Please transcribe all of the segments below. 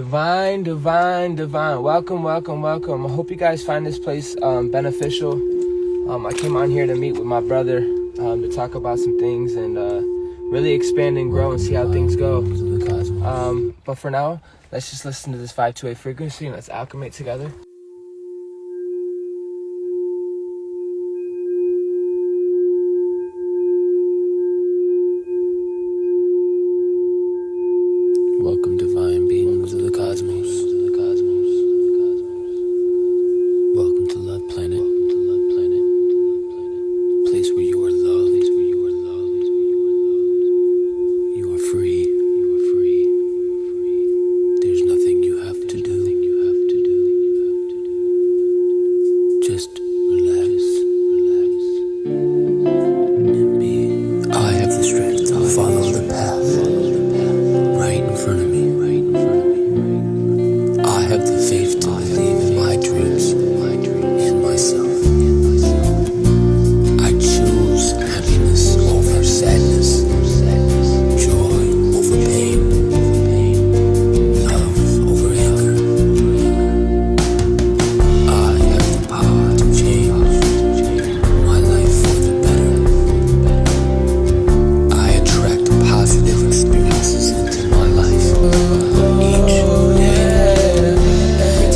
Divine. Welcome. I hope you guys find this place beneficial. I came on here to meet with my brother to talk about some things and really expand and grow and see how things go. But for now, let's just listen to this 528 frequency and let's alchemate together. Welcome, divine beings of the cosmos. Welcome to Love Planet. Place where you are loved. You are free. There's nothing you have to do. Just relax and be. I have the strength to follow the path right in front of me. I have the faith to believe in my dreams and myself. I choose happiness over sadness, joy over pain, love over anger. I have the power to change my life for the better. I attract positive experiences into my life each day.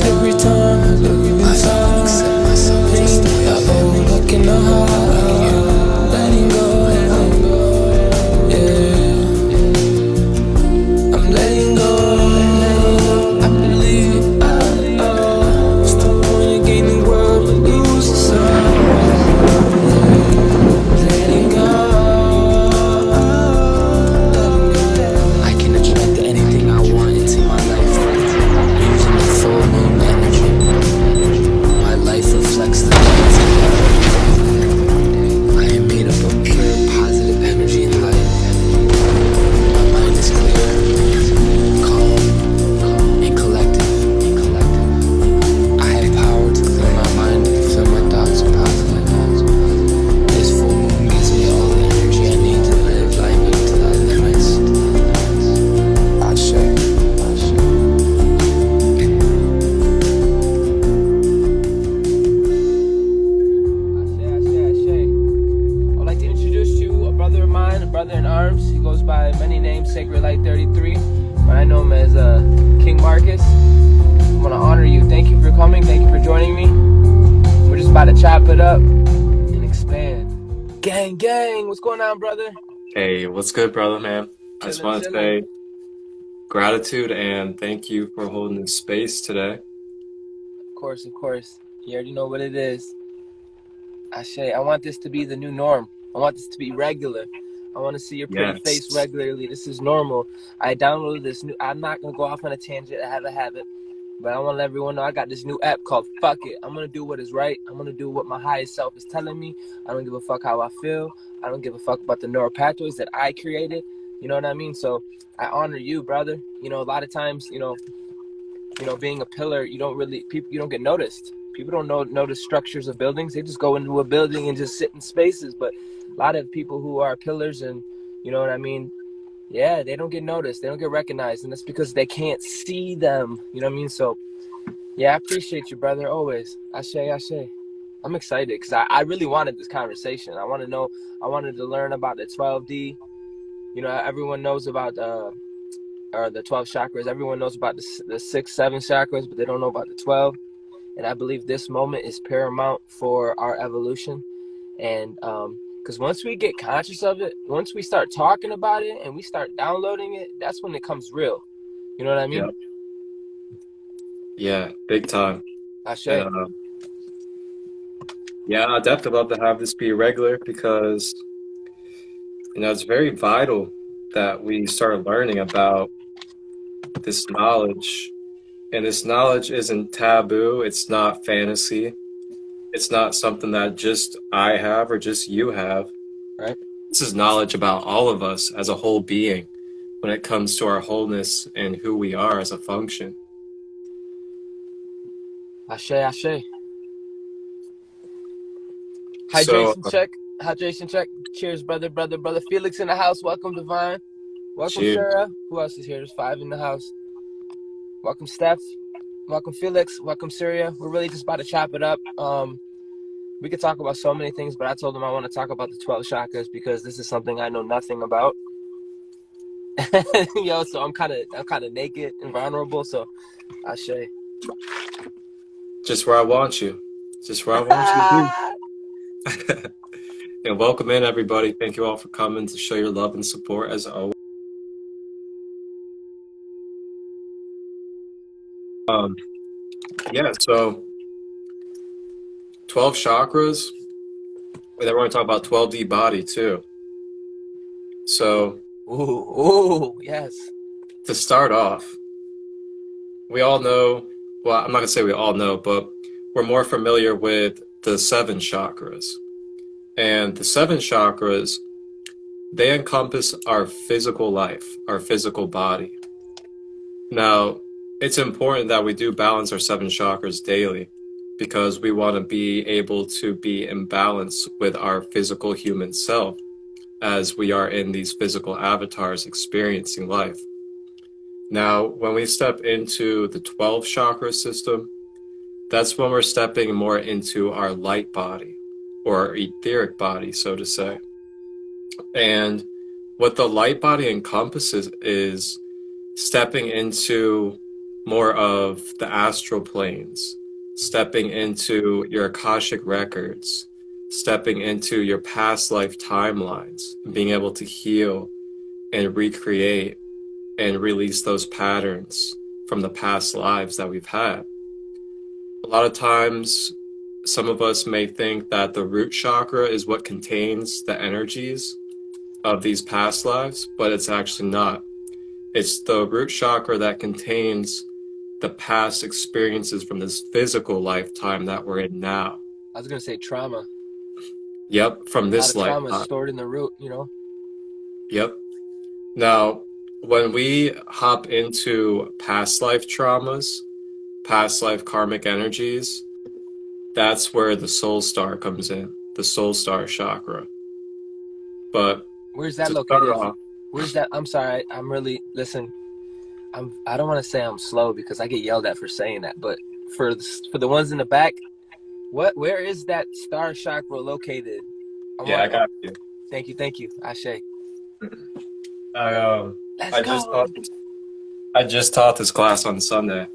Every time I can accept myself just the way I am. Looking at letting go. Yeah, I'm letting go. I believe it's the point of gaining world but losing some. Letting go. I can attract anything I want into my life using the full moon energy. My life reflects the I am made up of pure positive energy and light. My mind is clear, calm, and collective. I have power to clear my mind and fill my thoughts with positive. This full moon gives me all the energy I need to live life into the limits. Ashe. I'd like to introduce to you a brother of mine, a brother in arms. He goes by many names, Sacred Light 33, but I know him as King Marcus. I want to honor you. Thank you for coming. Thank you for joining me. We're just about to chop it up and expand. Gang, what's going on, brother? Hey, what's good, brother, man? I just want to Chilling. say gratitude and thank you for holding this space today. Of course. You already know what it is. Ashe, I want this to be the new norm. I want this to be regular. I want to see your pretty Yes. face regularly. This is normal. I downloaded this new... I'm not going to go off on a tangent. I have a habit. But I want to let everyone know I got this new app called Fuck It. I'm going to do what is right. I'm going to do what my highest self is telling me. I don't give a fuck how I feel. I don't give a fuck about the neural pathways that I created. You know what I mean? So I honor you, brother. You know, a lot of times, you know, being a pillar, you don't get noticed. People don't notice structures of buildings. They just go into a building and just sit in spaces. But a lot of people who are pillars and, you know what I mean? Yeah, they don't get noticed. They don't get recognized. And that's because they can't see them. You know what I mean? So, yeah, I appreciate you, brother, always. Ashe. I'm excited because I really wanted this conversation. I wanted to learn about the 12D. You know, everyone knows about the 12 chakras. Everyone knows about the 6, 7 chakras, but they don't know about the 12. And I believe this moment is paramount for our evolution. And because once we get conscious of it, once we start talking about it and we start downloading it, that's when it comes real. You know what I mean? Yeah, big time. Ashe. And, yeah, I'd definitely love to have this be regular because, you know, it's very vital that we start learning about this knowledge. And this knowledge isn't taboo. It's not fantasy. It's not something that just I have or just you have. Right. This is knowledge about all of us as a whole being when it comes to our wholeness and who we are as a function. Ashe. Hydration check. Cheers, brother. Felix in the house. Welcome, Divine. Welcome, Cheers. Sarah. Who else is here? There's 5 in the house. Welcome, Steph. Welcome, Felix. Welcome, Syria. We're really just about to chop it up. We could talk about so many things, but I told them I want to talk about the 12 chakras because this is something I know nothing about. Yo, so I'm kind of naked and vulnerable. So, Ashe. Just where I want you. Just where I want you to be. And welcome in, everybody. Thank you all for coming to show your love and support as always. Yeah, so 12 chakras. And then we're going to talk about 12D body too. So, Ooh, yes. to start off, we all know, well, I'm not going to say we all know, but we're more familiar with the 7 chakras. And the 7 chakras, they encompass our physical life, our physical body. Now, it's important that we do balance our 7 chakras daily because we want to be able to be in balance with our physical human self as we are in these physical avatars experiencing life. Now, when we step into the 12 chakra system, that's when we're stepping more into our light body or our etheric body, so to say. And what the light body encompasses is stepping into more of the astral planes, stepping into your Akashic records, stepping into your past life timelines, being able to heal and recreate and release those patterns from the past lives that we've had. A lot of times, some of us may think that the root chakra is what contains the energies of these past lives, but it's actually not. It's the root chakra that contains the past experiences from this physical lifetime that we're in now. I was gonna say trauma. Yep, from this A lot of lifetime. trauma stored in the root, you know. Yep. Now, when we hop into past life traumas, past life karmic energies, that's where the soul star comes in, the soul star chakra. But where's that to located? start off, Where's that? I'm sorry. I'm really listen. I don't want to say I'm slow because I get yelled at for saying that. But for the ones in the back, where is that star chakra located? I got you. Thank you, Ashe. I just taught this class on Sunday,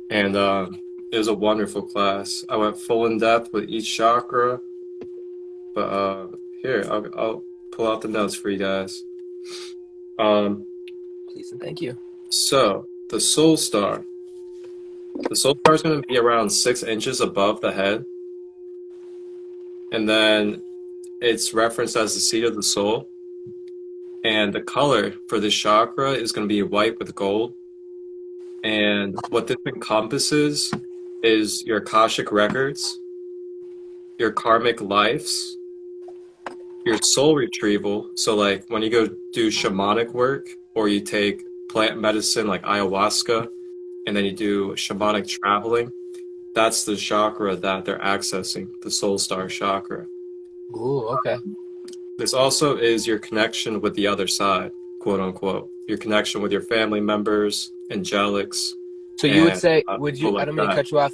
and it was a wonderful class. I went full in depth with each chakra, but here I'll pull out the notes for you guys. Please and thank you. So the soul star is going to be around 6 inches above the head, and then it's referenced as the seat of the soul. And the color for this chakra is going to be white with gold. And what this encompasses is your Akashic records, your karmic lives, your soul retrieval. So like when you go do shamanic work or you take plant medicine like ayahuasca and then you do shamanic traveling, that's the chakra that they're accessing, the soul star chakra. Ooh, okay. This also is your connection with the other side, quote unquote. Your connection with your family members, angelics. So you would say, would you? Like I don't mean to cut you off.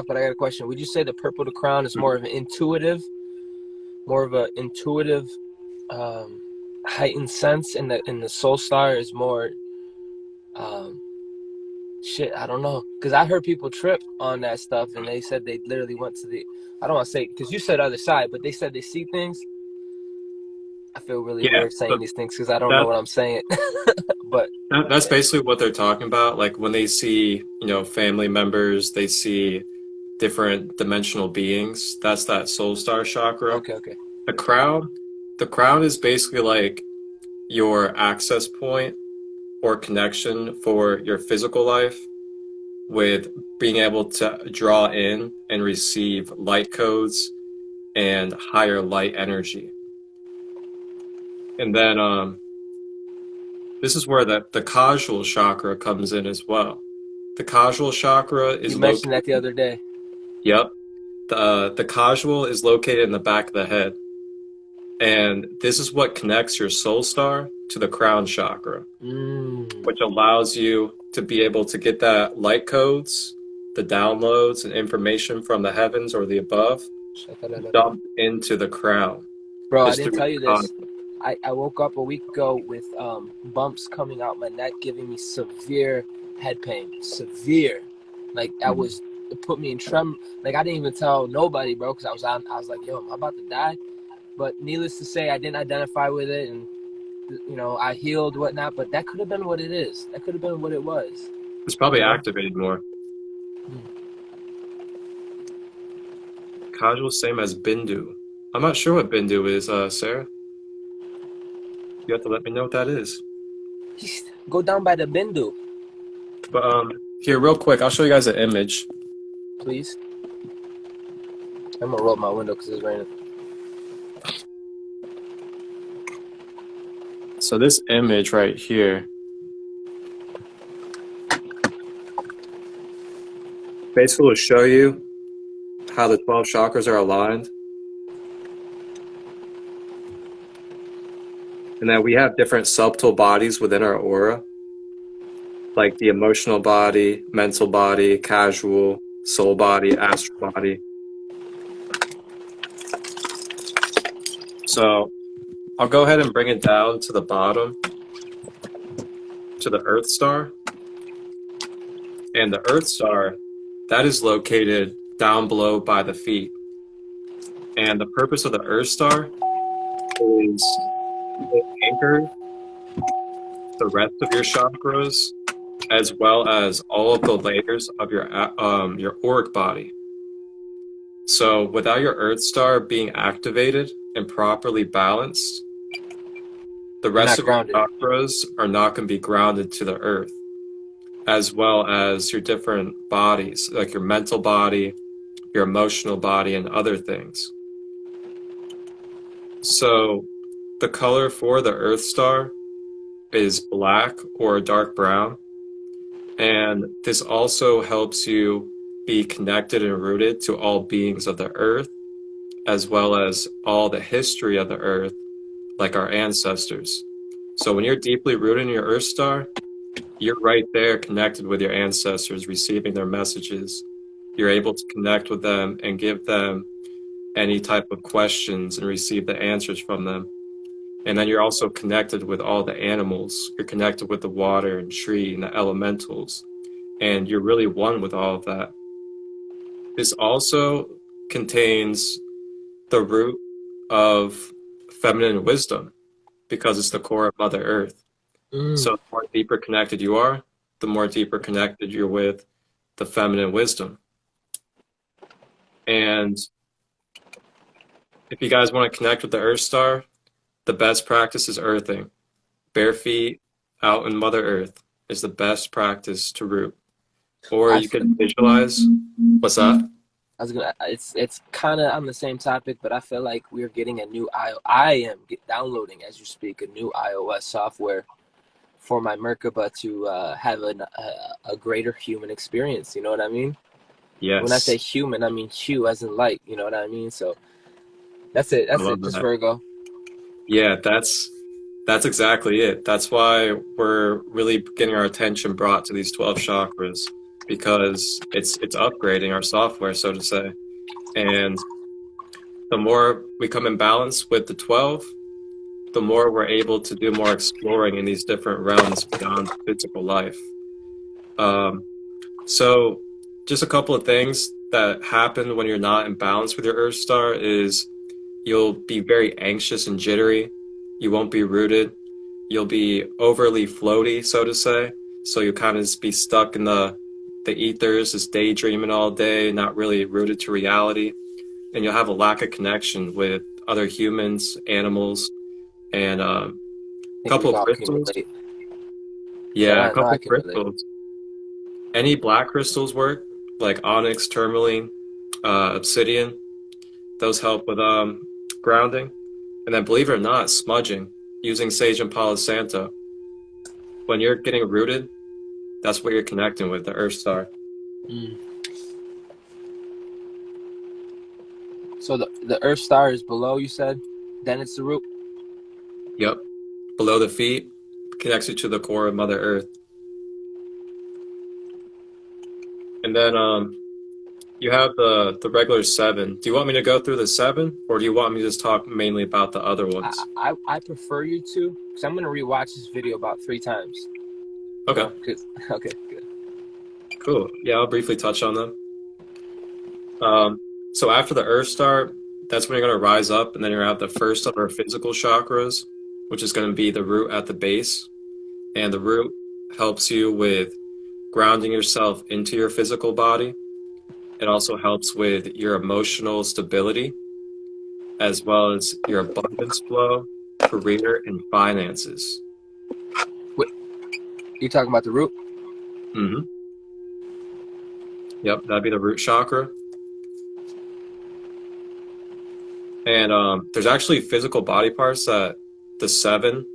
But I got a question. Would you say the purple to crown is more of an intuitive, heightened sense, and the soul star is more, I don't know, because I heard people trip on that stuff, and they said they literally went to the. I don't want to say because you said other side, but they said they see things. I feel really weird saying these things because I don't know what I'm saying. But that's basically what they're talking about. Like when they see, family members, they see different dimensional beings. That's that soul star chakra. Okay. The crown is basically like your access point or connection for your physical life with being able to draw in and receive light codes and higher light energy. And then this is where the causal chakra comes in as well. The causal chakra is you mentioned that the other day. Yep. The causal is located in the back of the head. And this is what connects your soul star to the crown chakra, Mm. which allows you to be able to get that light codes, the downloads and information from the heavens or the above, dump into the crown. Bro, I It's didn't through tell you the this. I woke up a week ago with bumps coming out my neck, giving me severe head pain. Severe. Like, it put me in tremor. Like, I didn't even tell nobody, bro, because I was like, yo, am I about to die? But needless to say, I didn't identify with it, and, you know, I healed, whatnot, but that could have been what it is. That could have been what it was. It's probably You know? activated more. Casual, same as Bindu. I'm not sure what Bindu is, Sarah. You have to let me know what that is. Go down by the Bindu, But here, real quick, I'll show you guys an image. please. I'm going to roll up my window because it's raining. So this image right here basically will show you how the 12 chakras are aligned. And that we have different subtle bodies within our aura, like the emotional body, mental body, casual, soul body, astral body. So I'll go ahead and bring it down to the bottom, to the Earth Star. And the Earth Star, that is located down below by the feet. And the purpose of the Earth Star is to anchor the rest of your chakras, as well as all of the layers of your auric body. So without your Earth Star being activated and properly balanced, the rest of your chakras are not going to be grounded to the earth, as well as your different bodies, like your mental body, your emotional body, and other things. So the color for the Earth Star is black or dark brown. And this also helps you be connected and rooted to all beings of the earth, as well as all the history of the earth, like our ancestors. So when you're deeply rooted in your Earth Star, you're right there connected with your ancestors, receiving their messages. You're able to connect with them and give them any type of questions and receive the answers from them. And then you're also connected with all the animals. You're connected with the water and tree and the elementals. And you're really one with all of that. This also contains the root of feminine wisdom, because it's the core of Mother Earth. So the more deeper connected you are, the more deeper connected you're with the feminine wisdom. And if you guys want to connect with the Earth Star, the best practice is earthing. Bare feet out in Mother Earth is the best practice to root. Or you can visualize. What's that? It's kind of on the same topic, but I feel like we're getting a new I am downloading as you speak a new iOS software for my Merkaba to have a greater human experience. You know what I mean? Yes. When I say human, I mean hue as in light. You know what I mean? So that's it. That's it. Just Virgo. Yeah, that's exactly it. That's why we're really getting our attention brought to these 12 chakras, because it's upgrading our software, so to say. And the more we come in balance with the 12, the more we're able to do more exploring in these different realms beyond physical life. So just a couple of things that happen when you're not in balance with your Earth Star is you'll be very anxious and jittery. You won't be rooted. You'll be overly floaty, so to say. So you'll kind of just be stuck in the ethers, just daydreaming all day, not really rooted to reality. And you'll have a lack of connection with other humans, animals, and a couple of crystals. Yeah, a couple of crystals. Any black crystals work, like onyx, tourmaline, obsidian. Those help with grounding. And then, believe it or not, smudging, using sage and Palo Santo. When you're getting rooted, that's what you're connecting with, the Earth Star. So the Earth Star is below, you said? Then it's the root? Yep. below the feet, connects you to the core of Mother Earth. And then you have the regular 7. Do you want me to go through the 7, or do you want me to just talk mainly about the other ones? I prefer you to, because I'm gonna rewatch this video about 3 times. Okay. Okay, good. Cool. Yeah, I'll briefly touch on them. So after the Earth Star, that's when you're going to rise up, and then you're going to have the first of our physical chakras, which is going to be the root at the base. And the root helps you with grounding yourself into your physical body. It also helps with your emotional stability, as well as your abundance flow, career, and finances. Wait, you talking about the root? Mm-hmm. Yep, that'd be the root chakra. And there's actually physical body parts that the 7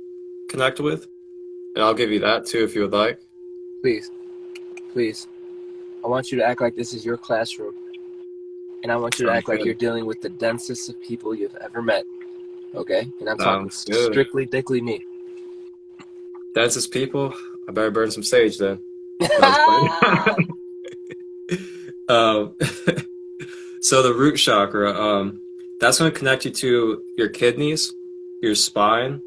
connect with. And I'll give you that too if you would like. Please. I want you to act like this is your classroom. And I want you to act like you're dealing with the densest of people you've ever met. Okay? And I'm talking strictly dickly me. Densest people? I better burn some sage then. So the root chakra, that's going to connect you to your kidneys, your spine,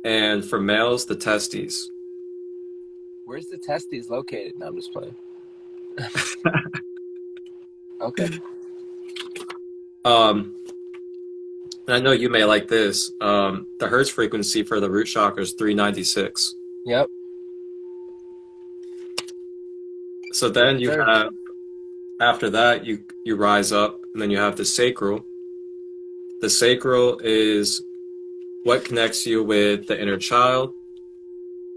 and for males, the testes. Where's the testes located? No, I'm just playing. Okay. And I know you may like this. The Hertz frequency for the root chakra is 396. Yep. So then you have, after that, you rise up, and then you have the sacral. The sacral is what connects you with the inner child.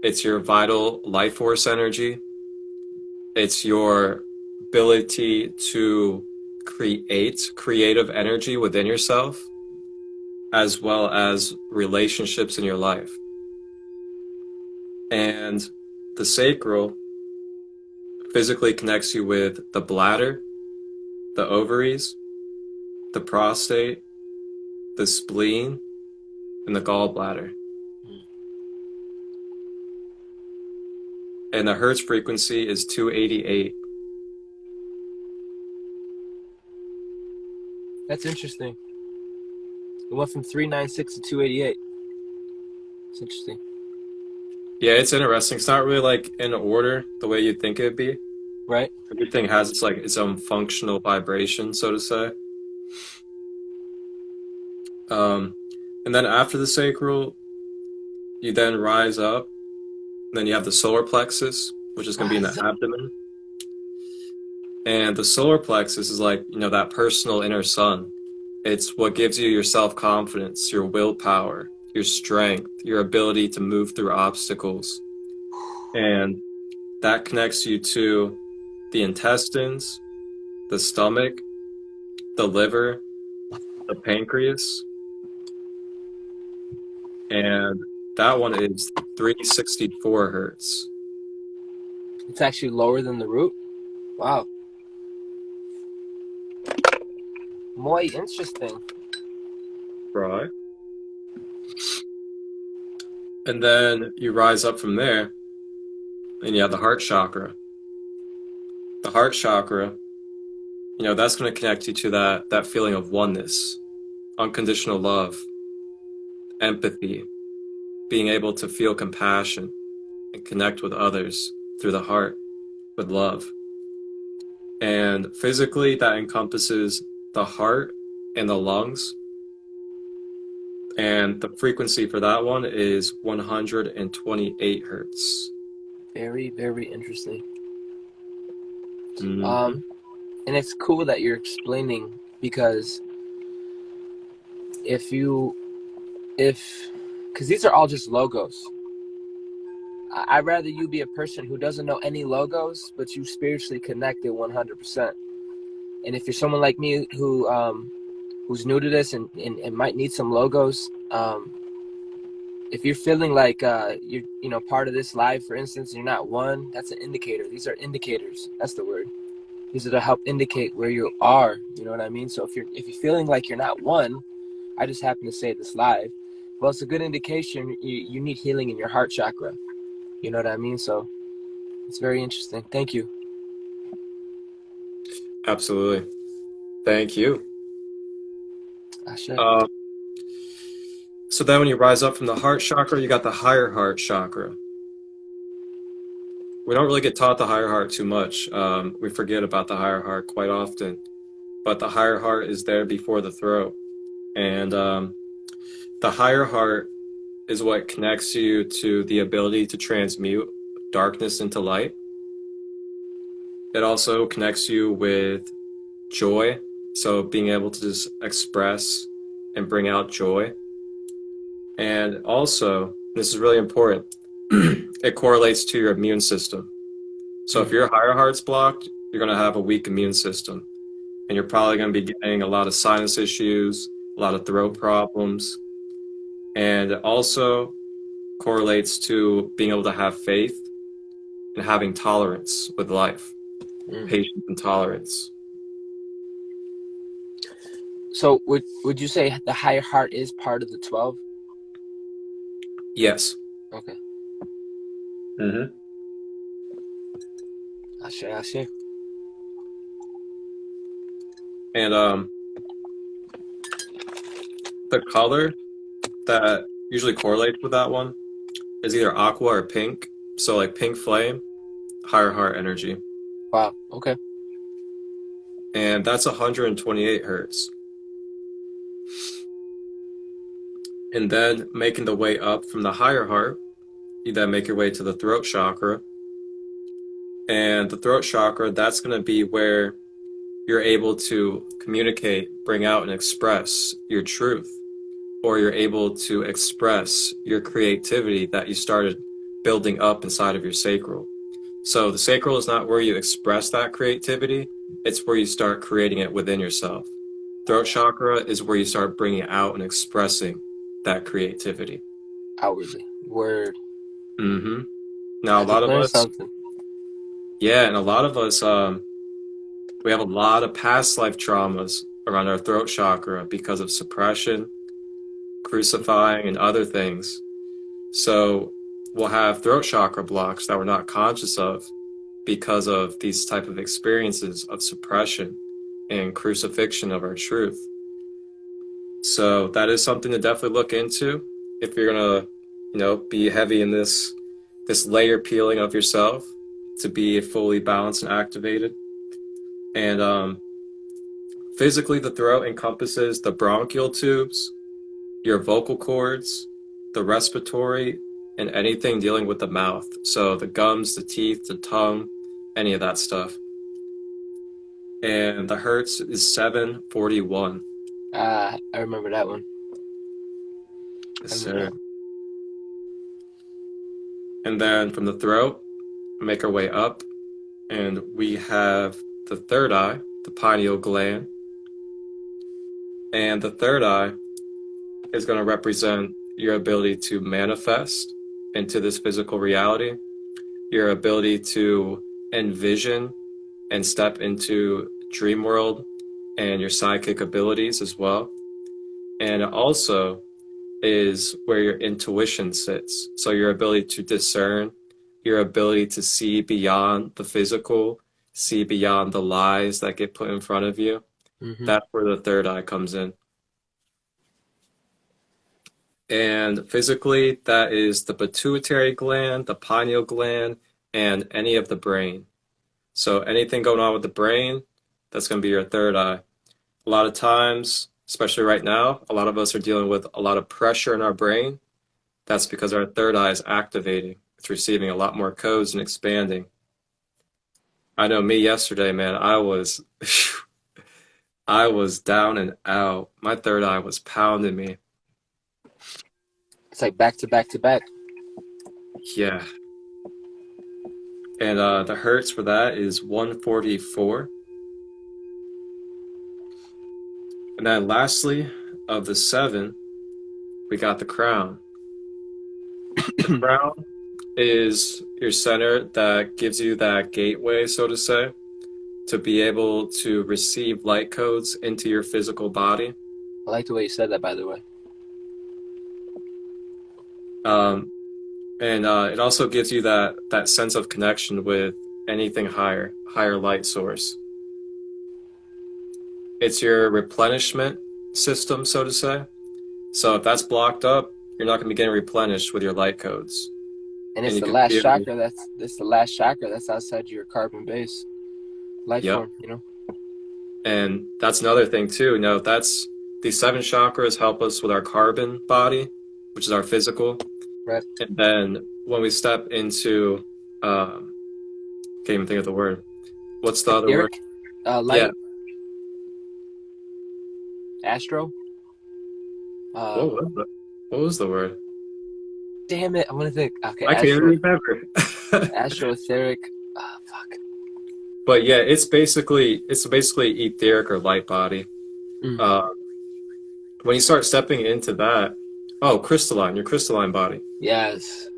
It's your vital life force energy. It's your ability to create creative energy within yourself, as well as relationships in your life. And the sacral physically connects you with the bladder, the ovaries, the prostate, the spleen, and the gallbladder. And the Hertz frequency is 288. That's interesting. It went from 396 to 288. It's interesting. Yeah, it's interesting. It's not really like in order the way you'd think it'd be. Right. Everything has its own functional vibration, so to say. And then after the sacral, you then rise up. And then you have the solar plexus, which is going to be in the abdomen. And the solar plexus is like, that personal inner sun. It's what gives you your self-confidence, your willpower, your strength, your ability to move through obstacles. And that connects you to the intestines, the stomach, the liver, the pancreas. And that one is 364 hertz. It's actually lower than the root? Wow. Muy interesting. Right. And then you rise up from there, and you have the heart chakra. The heart chakra, that's going to connect you to that feeling of oneness, unconditional love, empathy, being able to feel compassion and connect with others through the heart with love. And physically, that encompasses the heart and the lungs. And the frequency for that one is 128 hertz. Very, very interesting. Mm-hmm. And it's cool that you're explaining, because because these are all just logos. I'd rather you be a person who doesn't know any logos, but you spiritually connected 100%. And if you're someone like me who's new to this and might need some logos, if you're feeling like you're part of this live, for instance, and you're not one, that's an indicator. These are indicators. That's the word. These are to help indicate where you are. You know what I mean? So if you're feeling like you're not one, I just happen to say this live, Well, it's a good indication you need healing in your heart chakra. You know what I mean? So it's very interesting. Thank you. Absolutely. Thank you. Ashe. So then when you rise up from the heart chakra, you got the higher heart chakra. We don't really get taught the higher heart too much. We forget about the higher heart quite often. But the higher heart is there before the throat. And the higher heart is what connects you to the ability to transmute darkness into light. It also connects you with joy. So being able to just express and bring out joy. And also, this is really important, it correlates to your immune system. So if your higher heart's blocked, you're going to have a weak immune system. And you're probably going to be getting a lot of sinus issues, a lot of throat problems. And it also correlates to being able to have faith and having tolerance with life, patience and tolerance. So would you say the higher heart is part of the 12? Yes. Okay. Mm-hmm. Ashe. And the color that usually correlates with that one is either aqua or pink. So like pink flame, higher heart energy. Wow. Okay. And that's 128 hertz. And then making the way up from the higher heart, you then make your way to the throat chakra. And the throat chakra, that's going to be where you're able to communicate, bring out, and express your truth. Or you're able to express your creativity that you started building up inside of your sacral. So the sacral is not where you express that creativity, it's where you start creating it within yourself. Throat chakra is where you start bringing out and expressing that creativity. Outwardly. Word. Mm-hmm. Now, a lot of us... something. Yeah, and a lot of us, we have a lot of past life traumas around our throat chakra because of suppression, crucifying, and other things. So we'll have throat chakra blocks that we're not conscious of because of these type of experiences of suppression and crucifixion of our truth. So that is something to definitely look into if you're gonna, be heavy in this layer peeling of yourself to be fully balanced and activated. And physically, the throat encompasses the bronchial tubes, your vocal cords, the respiratory, and anything dealing with the mouth. So the gums, the teeth, the tongue, any of that stuff. And the hertz is 741. I remember that one. Yes, sir. And then from the throat, make our way up, and we have the third eye, the pineal gland. And the third eye is going to represent your ability to manifest into this physical reality, your ability to envision and step into dream world, and your psychic abilities as well. And it also is where your intuition sits. So your ability to discern, your ability to see beyond the physical, see beyond the lies that get put in front of you. Mm-hmm. That's where the third eye comes in. And physically, that is the pituitary gland, the pineal gland, and any of the brain. So anything going on with the brain, that's going to be your third eye. A lot of times, especially right now, a lot of us are dealing with a lot of pressure in our brain. That's because our third eye is activating. It's receiving a lot more codes and expanding. I know me yesterday, man, I was down and out. My third eye was pounding me. It's like back to back to back. Yeah. And the hertz for that is 144. And then lastly, of the 7, we got the crown. The crown is your center that gives you that gateway, so to say, to be able to receive light codes into your physical body. I like the way you said that, by the way. Um, and it also gives you that sense of connection with anything higher light source. It's your replenishment system, so to say. So if that's blocked up, you're not going to be getting replenished with your light codes, And and it's you the can last feel. chakra. That's the last chakra. That's outside your carbon base life Yep. form. You know. And that's another thing too. That's these seven chakras help us with our carbon body, which is our physical. Right. And then when we step into, can't even think of the word. What's the other word? Etheric, Yeah. light, astro. What Um, was the what was the word? damn it, I'm gonna think. Okay, I can't even remember. astro, etheric. Fuck. But yeah, it's basically etheric or light body. Mm. Uh, when you start stepping into that, oh, crystalline, your crystalline body. Yes.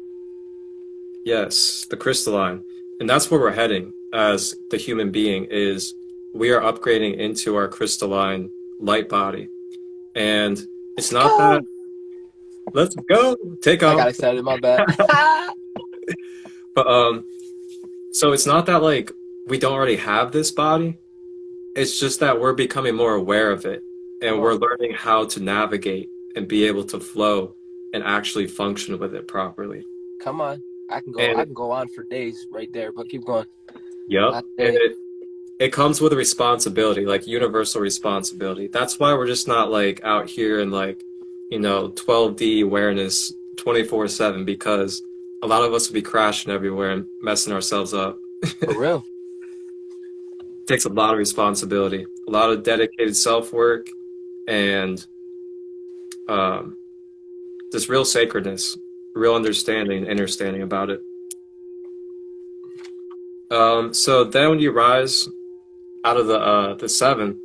Yes, the crystalline. And that's where we're heading as the human being is we are upgrading into our crystalline light body. And it's Let's not that go. let's go take I got off. excited. My bad. But so it's not that like we don't already have this body. It's just that we're becoming more aware of it Come and we're on. learning how to navigate and be able to flow and actually function with it properly. Come on. I can go. And I can go on for days right there, but keep going. yep. Last And day. it comes with a responsibility, like universal responsibility. That's why we're just not like out here in like, 12D awareness 24/7 because a lot of us would be crashing everywhere and messing ourselves up. For real. Takes a lot of responsibility, a lot of dedicated self-work, and um, this real sacredness, real understanding, understanding about it. So then when you rise out of the seven,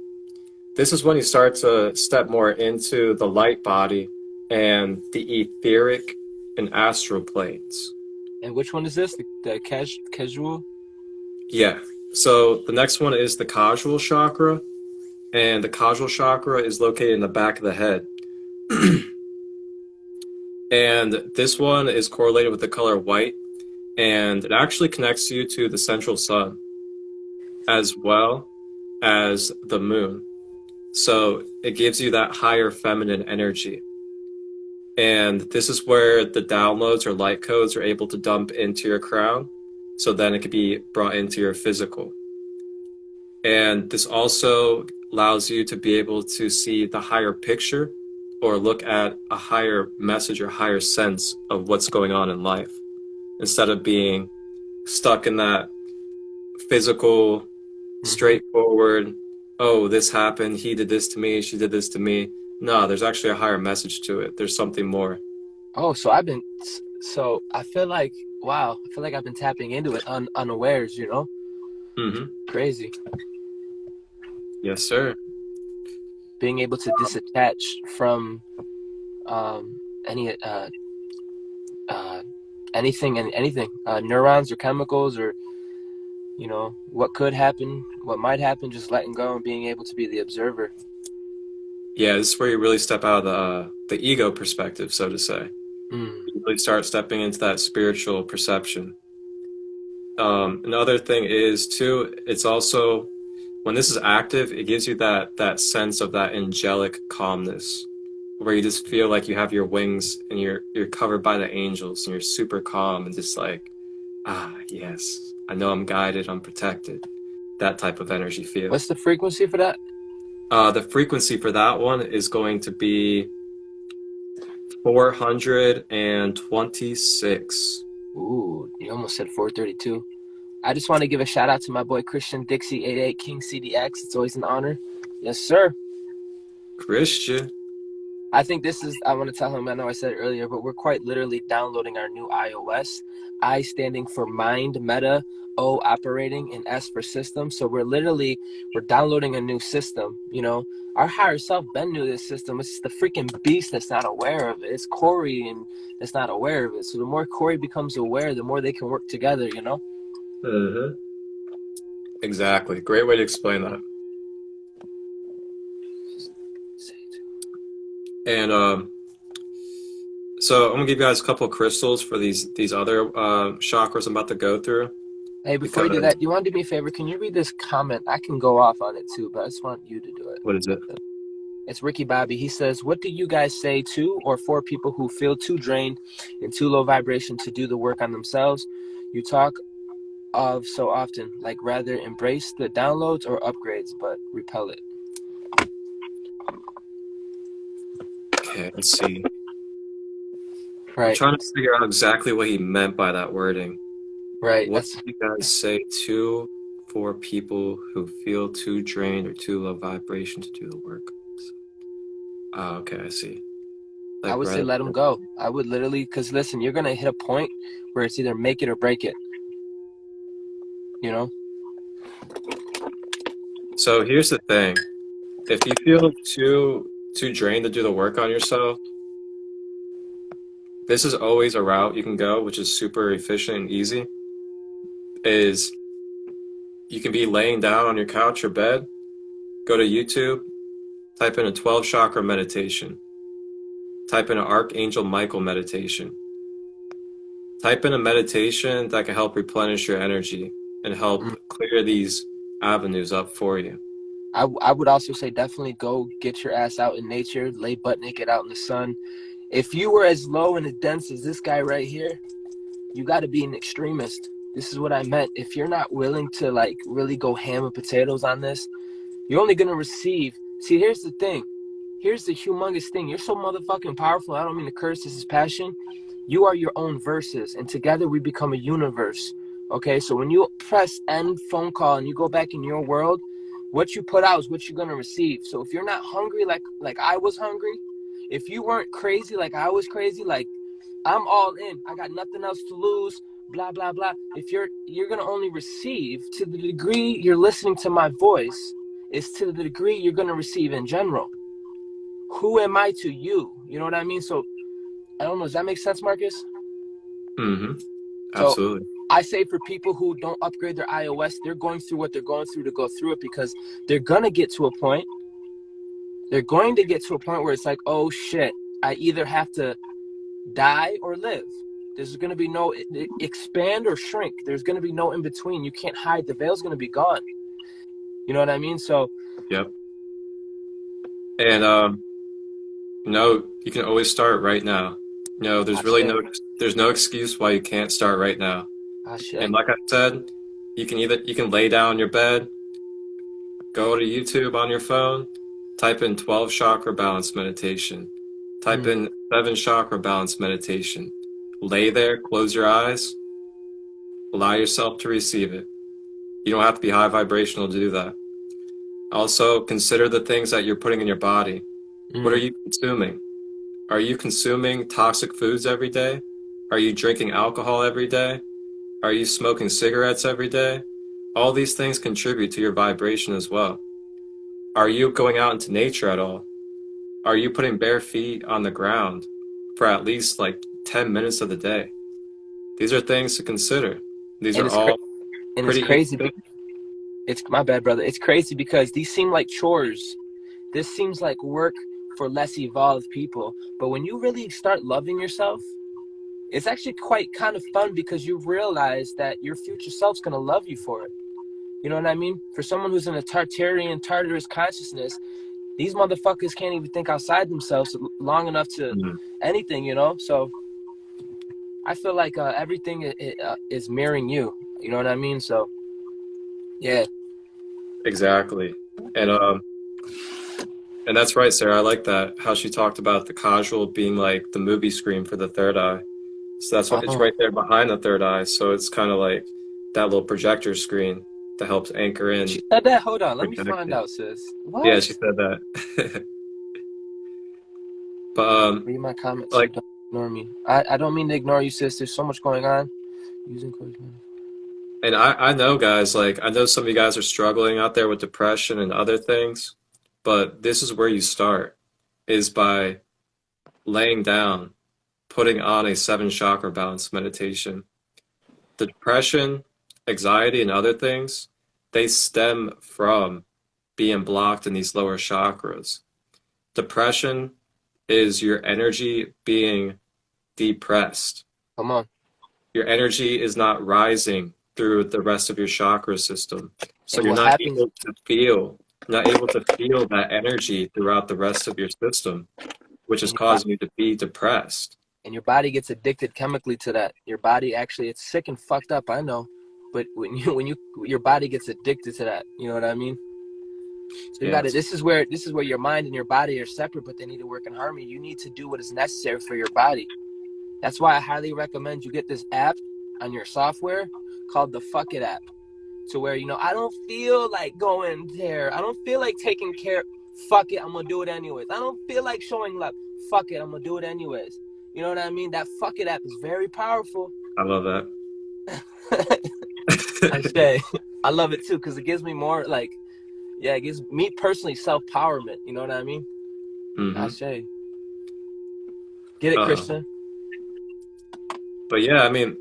this is when you start to step more into the light body and the etheric and astral planes. And which one is this? The casual. Yeah. So the next one is the causal chakra, and the causal chakra is located in the back of the head. And this one is correlated with the color white, and it actually connects you to the central sun as well as the moon. So it gives you that higher feminine energy. And this is where the downloads or light codes are able to dump into your crown. So then it can be brought into your physical. And this also allows you to be able to see the higher picture or look at a higher message or higher sense of what's going on in life instead of being stuck in that physical, straightforward, oh, this happened, he did this to me, she did this to me. No, there's actually a higher message to it. There's something more. Oh, so I feel like, wow, I feel like I've been tapping into it unawares, you know? Mm-hmm. Crazy. Yes, sir. Being able to disattach from any anything, neurons or chemicals or, what could happen, what might happen, just letting go and being able to be the observer. Yeah, this is where you really step out of the ego perspective, so to say. You really start stepping into that spiritual perception. Another thing is too, it's also when this is active, it gives you that sense of that angelic calmness, where you just feel like you have your wings and you're covered by the angels and you're super calm and just like, yes, I know I'm guided, I'm protected. That type of energy feel. What's the frequency for that? The frequency for that one is going to be 426. Ooh, you almost said 432. I just want to give a shout out to my boy Christian Dixie 88 King CDX. It's always an honor. Yes, sir. Christian. I think I want to tell him, I know I said it earlier, but we're quite literally downloading our new iOS. I standing for mind, meta, O operating, and S for system. So we're downloading a new system, Our higher self been knew this system. It's the freaking beast that's not aware of it. It's Corey and that's not aware of it. So the more Corey becomes aware, the more they can work together, Mm-hmm. Exactly. Great way to explain that. And So I'm gonna give you guys a couple of crystals for these other chakras I'm about to go through Hey, before you do because that, do you want to do me a favor? Can you read this comment? I can go off on it too, but I just want you to do it. what is it? It's Ricky Bobby. He says, "What do you guys say to or for people who feel too drained and too low vibration to do the work on themselves? You talk of so often, like rather embrace the downloads or upgrades, but repel it." Okay, let's see. I'm Right, trying to figure out exactly what he meant by that wording. right. What That's do you guys say to for people who feel too drained or too low vibration to do the work? Oh, okay, I see. I Like would say rather. let them go. I would literally, because listen, you're gonna hit a point where it's either make it or break it. You know? So here's the thing. If you feel too drained to do the work on yourself, this is always a route you can go, which is super efficient and easy. Is you can be laying down on your couch or bed, go to YouTube, type in a 12 chakra meditation, type in an Archangel Michael meditation, type in a meditation that can help replenish your energy and help Mm. clear these avenues up for you. I would also say definitely go get your ass out in nature, lay butt naked out in the sun. If you were as low and as dense as this guy right here, you got to be an extremist. This is what I meant. If you're not willing to like really go ham and potatoes on this, you're only gonna receive. See, here's the thing. Here's the humongous thing. You're so motherfucking powerful. I don't mean to curse. This is passion. You are your own verses, and together we become a universe. Okay, so when you press end phone call and you go back in your world, what you put out is what you're gonna receive. So if you're not hungry like I was hungry, if you weren't crazy like I was crazy, like I'm all in, I got nothing else to lose, blah blah blah. If you're gonna only receive to the degree you're listening to my voice, is to the degree you're gonna receive in general. Who am I to you? You know what I mean? So I don't know. Does that make sense, Marcus? Mm-hmm. So Absolutely. I say for people who don't upgrade their iOS, they're going through what they're going through to go through it because they're gonna get to a point. They're going to get to a point where it's like, oh shit, I either have to die or live. There's going to be no expand or shrink. There's going to be no in between. You can't hide. The veil's going to be gone. You know what I mean? So, Yep. And you can always start right now. There's really shit. there's no excuse why you can't start right now. Shit. And like I said, you can lay down on your bed, go to YouTube on your phone, type in 12 chakra balance meditation, type in 7 chakra balance meditation. Lay there, close your eyes, allow yourself to receive it. You don't have to be high vibrational to do that. Also, consider the things that you're putting in your body. What are you consuming? Are you consuming toxic foods every day? Are you drinking alcohol every day? Are you smoking cigarettes every day? All these things contribute to your vibration as well. Are you going out into nature at all? Are you putting bare feet on the ground for at least like 10 minutes of the day? These are things to consider. These And are all it's pretty crazy. easy. It's my bad, brother. It's crazy because these seem like chores. This seems like work for less evolved people. But when you really start loving yourself, it's actually quite kind of fun because you realize that your future self's going to love you for it. You know what I mean? For someone who's in a Tartarus consciousness, these motherfuckers can't even think outside themselves long enough to anything, you know? So I feel like everything is mirroring you. You know what I mean? So, yeah. Exactly. And that's right, Sarah. I like that, how she talked about the causal being like the movie screen for the third eye. So that's what it's right there behind the third eye. So it's kind of like that little projector screen that helps anchor in. She said that? Hold on. Let me find out, sis. What? Yeah, she said that. But read my comments. like, So don't ignore me. I don't mean to ignore you, sis. There's so much going on. Using and I know, guys, like I know some of you guys are struggling out there with depression and other things, but this is where you start, is by laying down, putting on a 7 chakra balance meditation. The depression, anxiety, and other things, they stem from being blocked in these lower chakras. Depression is your energy being depressed. Come on. Your energy is not rising through the rest of your chakra system. So And you're what not happens, able to feel, not able to feel that energy throughout the rest of your system, which is and your, causing you to be depressed. and your body gets addicted chemically to that. Your body actually, it's sick and fucked up, I know. But your body gets addicted to that. You know what I mean? So you got to, Yes. this is where your mind and your body are separate, but they need to work in harmony. You need to do what is necessary for your body. That's why I highly recommend you get this app on your software called the Fuck It app. To where, I don't feel like going there. I don't feel like taking care. Fuck it, I'm going to do it anyways. I don't feel like showing love. Fuck it, I'm going to do it anyways. You know what I mean? That Fuck It app is very powerful. I love that. I say, I love it too because it gives me more like, it gives me personally self-powerment. You know what I mean? Mm-hmm. I say. Get it, Christian? But yeah, I mean,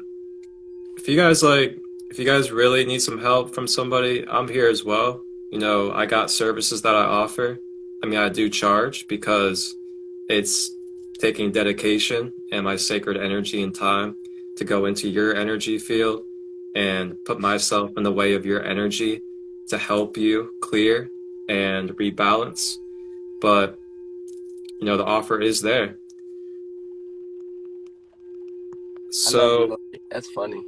if you guys really need some help from somebody, I'm here as well. I got services that I offer. I mean, I do charge because it's taking dedication and my sacred energy and time to go into your energy field and put myself in the way of your energy to help you clear and rebalance. But, the offer is there. So That's funny.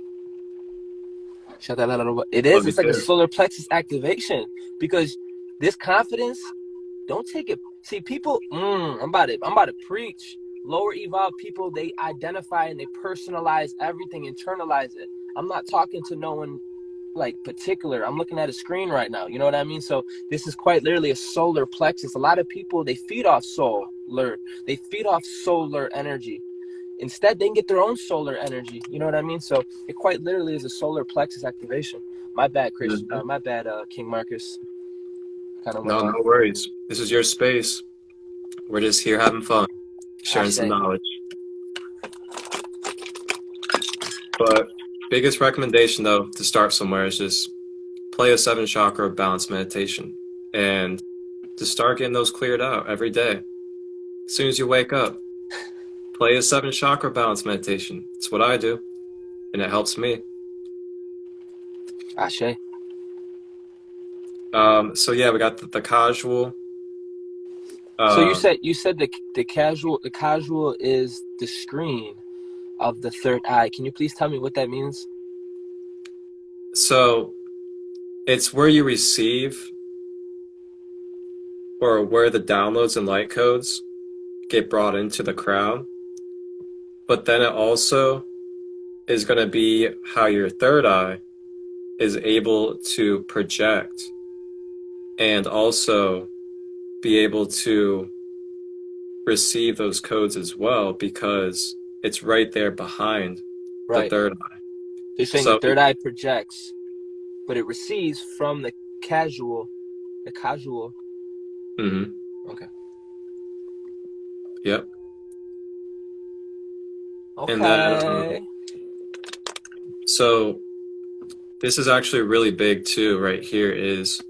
It is. It's like a solar plexus activation because this confidence, don't take it. See, people. I'm about to preach. Lower evolved people, they identify and they personalize everything, internalize it. I'm not talking to no one like particular. I'm looking at a screen right now. You know what I mean? So this is quite literally a solar plexus. A lot of people, they feed off solar. They feed off solar energy. Instead, they can get their own solar energy. You know what I mean? So it quite literally is a solar plexus activation. My bad, Chris. My bad, King Marcus. No worries. This is your space. We're just here having fun, sharing some knowledge. But biggest recommendation, though, to start somewhere is just play a 7 chakra balance meditation and to start getting those cleared out every day. As soon as you wake up, play a 7 chakra balance meditation. It's what I do, and it helps me. Ashe. So yeah, we got the casual. So you said the casual is the screen of the third eye. Can you please tell me what that means? So it's where you receive or where the downloads and light codes get brought into the crown. But then it also is going to be how your third eye is able to project and also be able to receive those codes as well, because it's right there behind the third eye. They're saying the third eye projects, but it receives from the casual. Mm-hmm. Okay. Yep. Okay. And then, so this is actually really big too, right here, is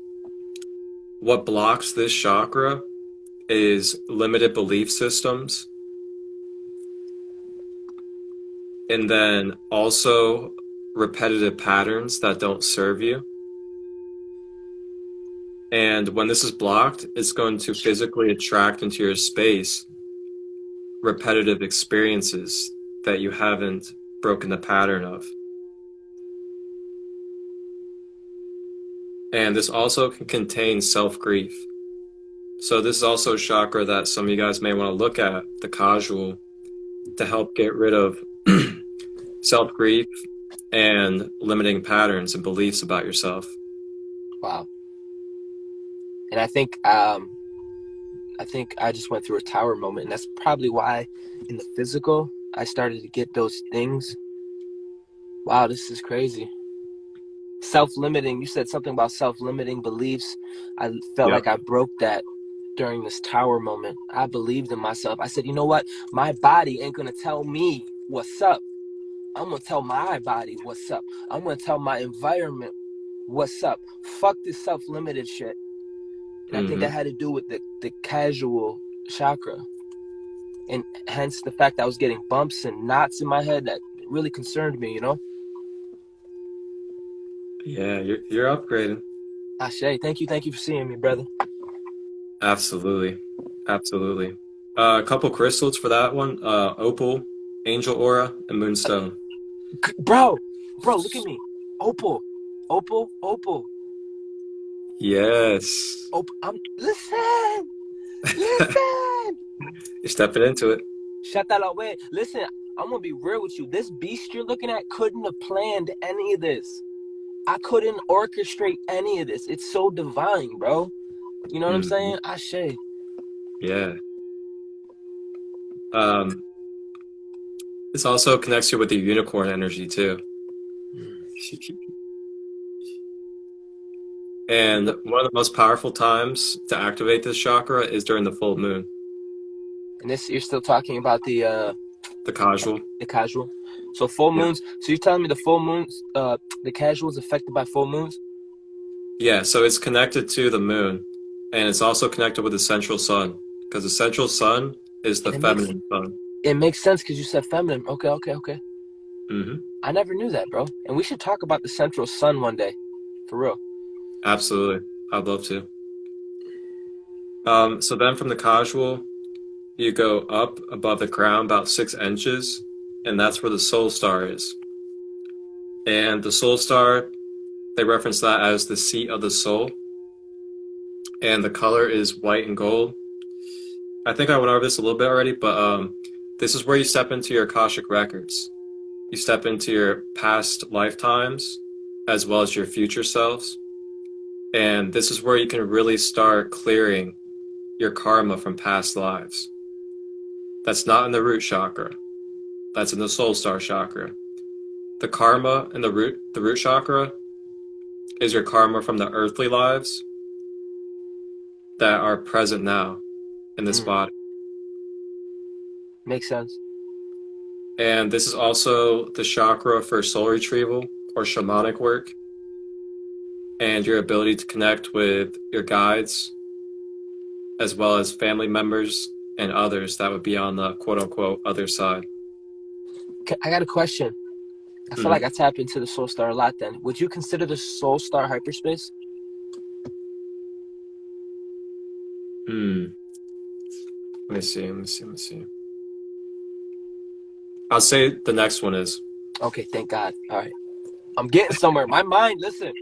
what blocks this chakra is limited belief systems. And then also repetitive patterns that don't serve you. And when this is blocked, it's going to physically attract into your space repetitive experiences that you haven't broken the pattern of. And this also can contain self-grief. So this is also a chakra that some of you guys may want to look at, the casual, to help get rid of self-grief and limiting patterns and beliefs about yourself. Wow. And I think I just went through a tower moment, and that's probably why in the physical I started to get those things. Wow, this is crazy. Self-limiting, you said something about self-limiting beliefs. I felt like I broke that during this tower moment. I believed in myself. I said, you know what? My body ain't gonna tell me what's up. I'm gonna tell my body what's up. I'm gonna tell my environment what's up. Fuck this self-limited shit. And I think that had to do with the casual chakra. and hence the fact that I was getting bumps and knots in my head that really concerned me, you know. Yeah, you're upgrading. Ashe, thank you for seeing me, brother. Absolutely. Absolutely. A couple crystals for that one. Opal, Angel Aura, and Moonstone. Bro, look at me. Opal. Yes. Listen. You're stepping into it. Shut that up. Wait, listen, I'm gonna be real with you. This beast you're looking at couldn't have planned any of this. I couldn't orchestrate any of this. It's so divine, bro. You know what I'm saying? Ashe. Yeah. This also connects you with the unicorn energy too. And one of the most powerful times to activate this chakra is during the full moon. And this, you're still talking about the casual. The casual. So full moons. So you're telling me the full moons, the casual is affected by full moons? Yeah, so it's connected to the moon, and it's also connected with the central sun, because the central sun is the feminine sun. It makes sense because you said feminine. Okay. Mm-hmm. I never knew that, bro. And we should talk about the central sun one day, for real. Absolutely, I'd love to. So then from the casual, you go up above the ground about 6 inches, and that's where the soul star is. And the soul star, they reference that as the seat of the soul. And the color is white and gold. I think I went over this a little bit already, but this is where you step into your Akashic records. You step into your past lifetimes as well as your future selves. And this is where you can really start clearing your karma from past lives. That's not in the root chakra. That's in the soul star chakra. The karma in the root chakra is your karma from the earthly lives that are present now in this body. Makes sense. And this is also the chakra for soul retrieval or shamanic work, and your ability to connect with your guides as well as family members and others that would be on the quote-unquote other side. I got a question. I feel like I tap into the soul star a lot then. Would you consider the soul star hyperspace? Let me see. I'll say the next one is. Okay, thank God. All right. I'm getting somewhere. My mind, listen,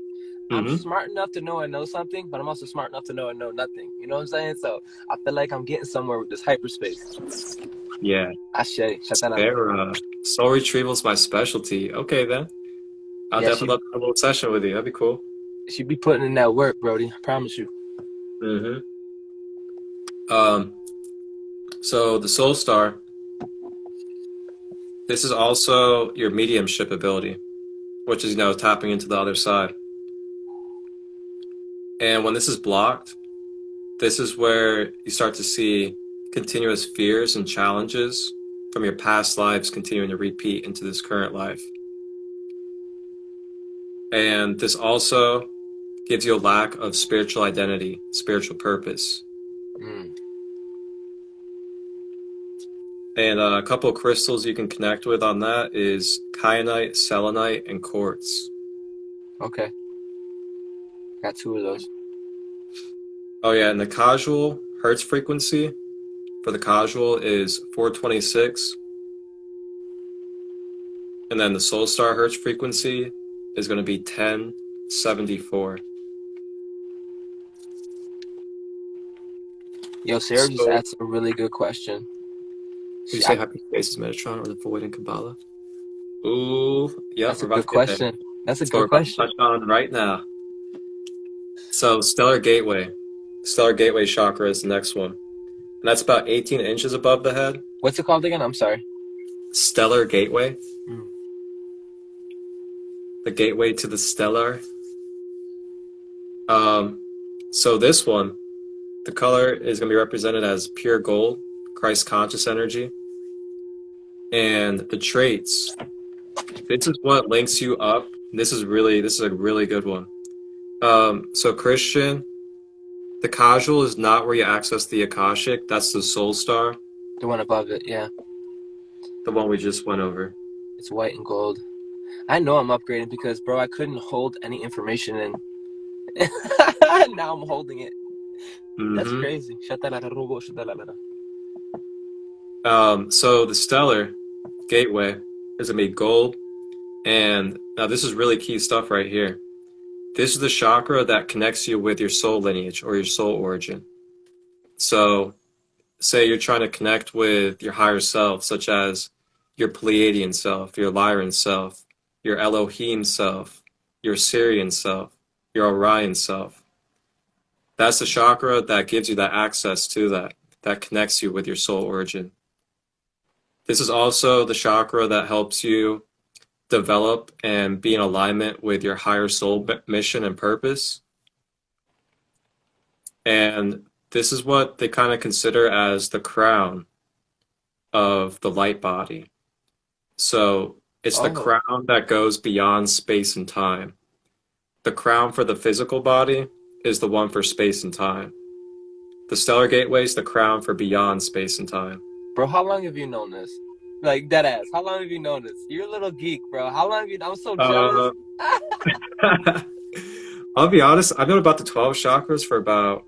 I'm smart enough to know I know something, but I'm also smart enough to know I know nothing. You know what I'm saying? So I feel like I'm getting somewhere with this hyperspace. Yeah. Ashe. Shut that up. Soul retrieval is my specialty. Okay, then. I'll definitely love a little session with you. That'd be cool. She'd be putting in that work, Brody. I promise you. So the soul star, this is also your mediumship ability, which is, tapping into the other side. And when this is blocked, this is where you start to see continuous fears and challenges from your past lives continuing to repeat into this current life. And this also gives you a lack of spiritual identity, spiritual purpose. And a couple of crystals you can connect with on that is kyanite, selenite, and quartz. Okay. Got 2 of those. Oh yeah, and the casual hertz frequency for the casual is 426. And then the soul star hertz frequency is going to be 1074. Yo, Sarah just asked a really good question. Did you say happy spaces, Metatron, or the void in Kabbalah? Ooh, yeah, that's a good question. That's a good question. Touch on right now. So Stellar Gateway chakra is the next one, and that's about 18 inches above the head. What's it called again? I'm sorry. Stellar Gateway. The gateway to the stellar. So this one, the color is going to be represented as pure gold, Christ conscious energy. And the traits, this is what links you up. This is a really good one. So Christian, the casual is not where you access the Akashic. That's the soul star. The one above it, yeah. The one we just went over. It's white and gold. I know I'm upgrading because, bro, I couldn't hold any information in. Now I'm holding it. That's Mm-hmm. crazy. So the stellar gateway is made gold, and now this is really key stuff right here. This is the chakra that connects you with your soul lineage or your soul origin. So, say you're trying to connect with your higher self, such as your Pleiadian self, your Lyran self, your Elohim self, your Sirian self, your Orion self. That's the chakra that gives you that access to that connects you with your soul origin. This is also the chakra that helps you develop and be in alignment with your higher soul mission and purpose. And this is what they kind of consider as the crown of the light body. So it's the crown that goes beyond space and time. The crown for the physical body is the one for space and time. The stellar gateway is the crown for beyond space and time. Bro, how long have you known this? Like, dead ass. How long have you known this? You're a little geek, bro. How long have you... I'm so jealous. I'll be honest, I've known about the 12 chakras for about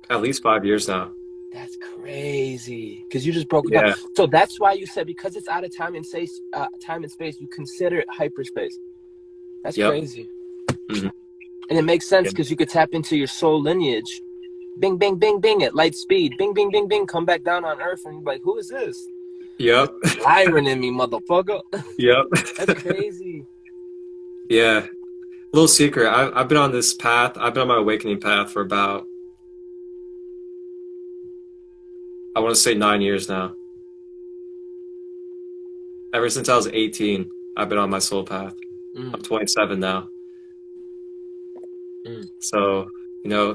at least 5 years now. That's crazy. Because you just broke it down. So that's why you said, because it's out of time and space, you consider it hyperspace. That's crazy. Mm-hmm. And it makes sense because you could tap into your soul lineage. Bing, bing, bing, bing at light speed. Bing, bing, bing, bing. Come back down on Earth and you're like, who is this? Yep. Lyran in me, motherfucker. Yep. That's crazy. Yeah. Little secret. I've been on this path. I've been on my awakening path for about, I want to say 9 years now. Ever since I was 18, I've been on my soul path. I'm 27 now. So,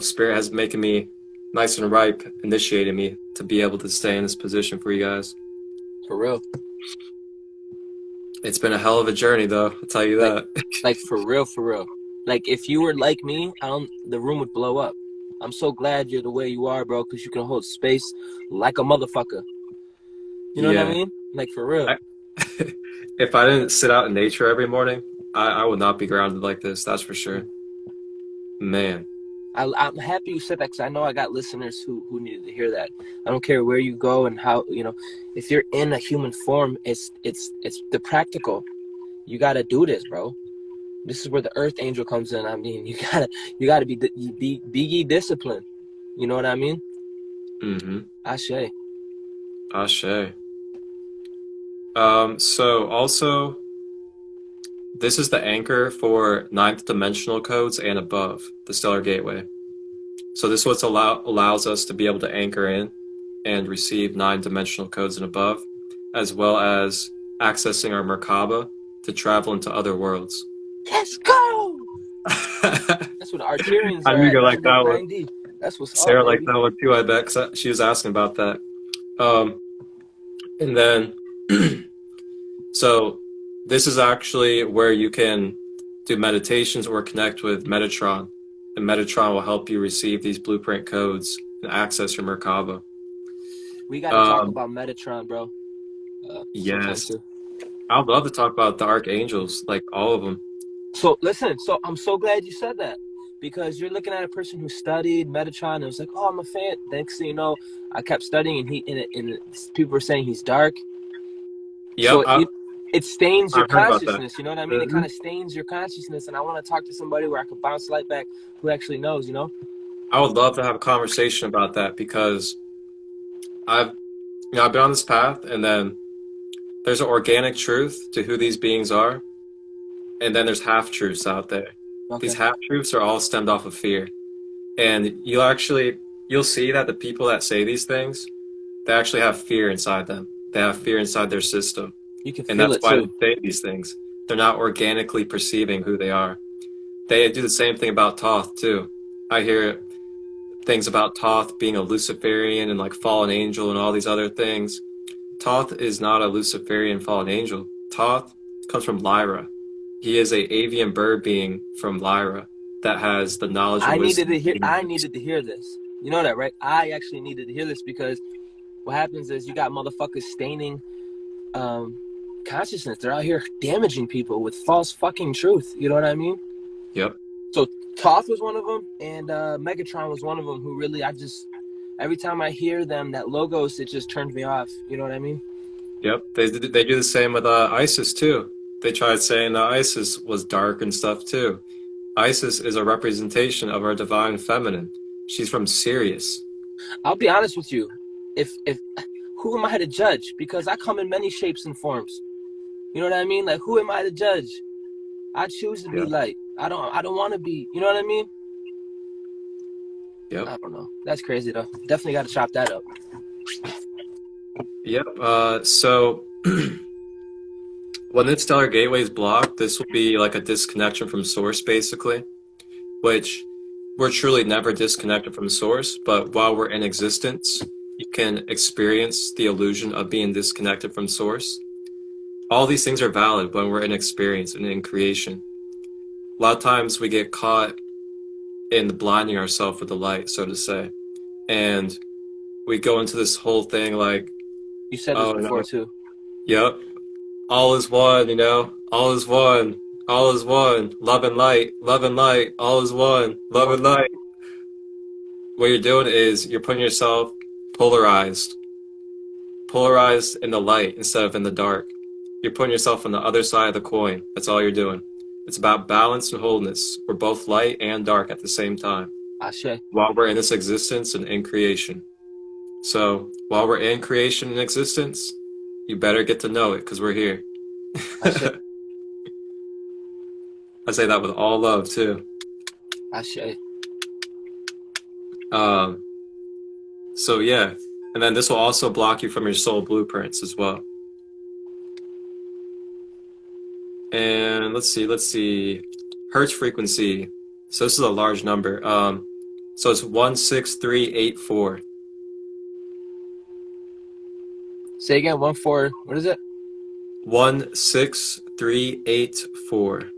Spirit has been making me nice and ripe, initiating me to be able to stay in this position for you guys. For real. It's been a hell of a journey, though. I'll tell you that. Like, for real, for real. Like, if you were like me, the room would blow up. I'm so glad you're the way you are, bro, because you can hold space like a motherfucker. You know what I mean? Like, for real. If I didn't sit out in nature every morning, I would not be grounded like this. That's for sure. Man. I'm happy you said that because I know I got listeners who needed to hear that. I don't care where you go and how, if you're in a human form, it's the practical. You got to do this, bro. This is where the earth angel comes in. I mean, you gotta be ye disciplined. You know what I mean? Mm-hmm. Ashe. So also, this is the anchor for ninth dimensional codes and above, the stellar gateway. So this is what allows us to be able to anchor in and receive 9 dimensional codes and above, as well as accessing our Merkaba to travel into other worlds. Let's go! That's what the Arterians are. I knew you like that one. That's what's Sarah up, liked that one too, I bet, because she was asking about that. And then, so this is actually where you can do meditations or connect with Metatron. And Metatron will help you receive these blueprint codes and access your Merkaba. We got to talk about Metatron, bro. Yes. I'd love to talk about the archangels, like all of them. So listen, I'm so glad you said that, because you're looking at a person who studied Metatron and was like, oh, I'm a fan. Next thing you know, I kept studying and people were saying he's dark. Yep. So it stains your consciousness, you know what I mean? Mm-hmm. It kind of stains your consciousness, and I want to talk to somebody where I could bounce light back who actually knows, I would love to have a conversation about that, because I've been on this path, and then there's an organic truth to who these beings are, and then there's half-truths out there. Okay. These half-truths are all stemmed off of fear. And you'll see that the people that say these things, they actually have fear inside them. They have fear inside their system. You can feel and that's it why too. they say these things. They're not organically perceiving who they are. They do the same thing about Thoth too. I hear things about Thoth being a Luciferian and like fallen angel and all these other things. Thoth is not a Luciferian fallen angel. Thoth comes from Lyra. He is a avian bird being from Lyra that has the knowledge. I needed to hear this. You know that, right? I actually needed to hear this because what happens is you got motherfuckers staining consciousness. They're out here damaging people with false fucking truth. You know what I mean? Yep. So Toth was one of them, and Megatron was one of them. Who really, every time I hear them, that logos, it just turns me off. You know what I mean? Yep. They do the same with Isis too. They tried saying that Isis was dark and stuff too. Isis is a representation of our divine feminine. She's from Sirius. I'll be honest with you. If who am I to judge? Because I come in many shapes and forms. You know what I mean? Like, who am I to judge? I choose to be light. I don't want to be. You know what I mean? Yep. I don't know. That's crazy though. Definitely got to chop that up. Yep. So when the stellar gateway is blocked, this will be like a disconnection from source, basically, which we're truly never disconnected from source. But while we're in existence, you can experience the illusion of being disconnected from source. All these things are valid when we're in experience and in creation. A lot of times we get caught in blinding ourselves with the light, so to say. And we go into this whole thing like, you said this before too. Yep. All is one, you know? All is one. All is one. Love and light. Love and light. All is one. Love and light. What you're doing is you're putting yourself polarized. Polarized in the light instead of in the dark. You're putting yourself on the other side of the coin. That's all you're doing. It's about balance and wholeness. We're both light and dark at the same time. Ashe. While we're in this existence and in creation. So while we're in creation and existence, you better get to know it because we're here. Ashe. I say that with all love too. Ashe. So yeah, and then this will also block you from your soul blueprints as well. And let's see, hertz frequency. So this is a large number. So it's 16384. Say again, 1-4. What is it? 16384.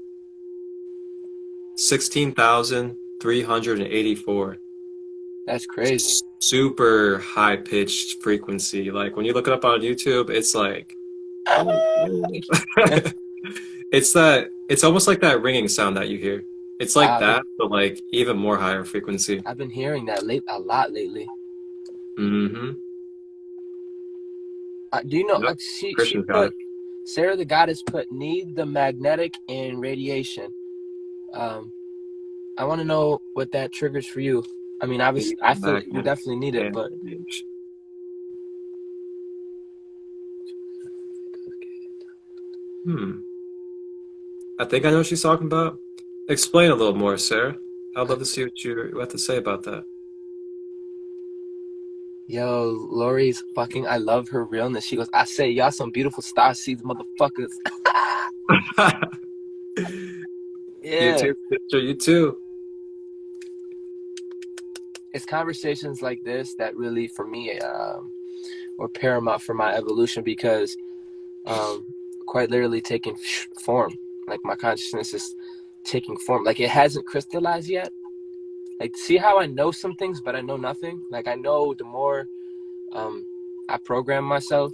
16,384. That's crazy. Super high pitched frequency. Like when you look it up on YouTube, it's like it's almost like that ringing sound that you hear. It's like that, but like even more higher frequency. I've been hearing that a lot lately. Mm-hmm. Do you know? Yep. She put, Sarah the Goddess put need the magnetic and radiation. I want to know what that triggers for you. I mean, obviously, I feel you definitely need it, but I think I know what she's talking about. Explain a little more, Sarah. I'd love to see what you have to say about that. Yo, Lori's fucking, I love her realness. She goes, I say, y'all some beautiful star seeds, motherfuckers. Yeah. You too, sister, you too. It's conversations like this that really, for me, were paramount for my evolution because quite literally taking form. Like my consciousness is taking form. Like it hasn't crystallized yet. Like, see how I know some things, but I know nothing? Like, I know the more I program myself,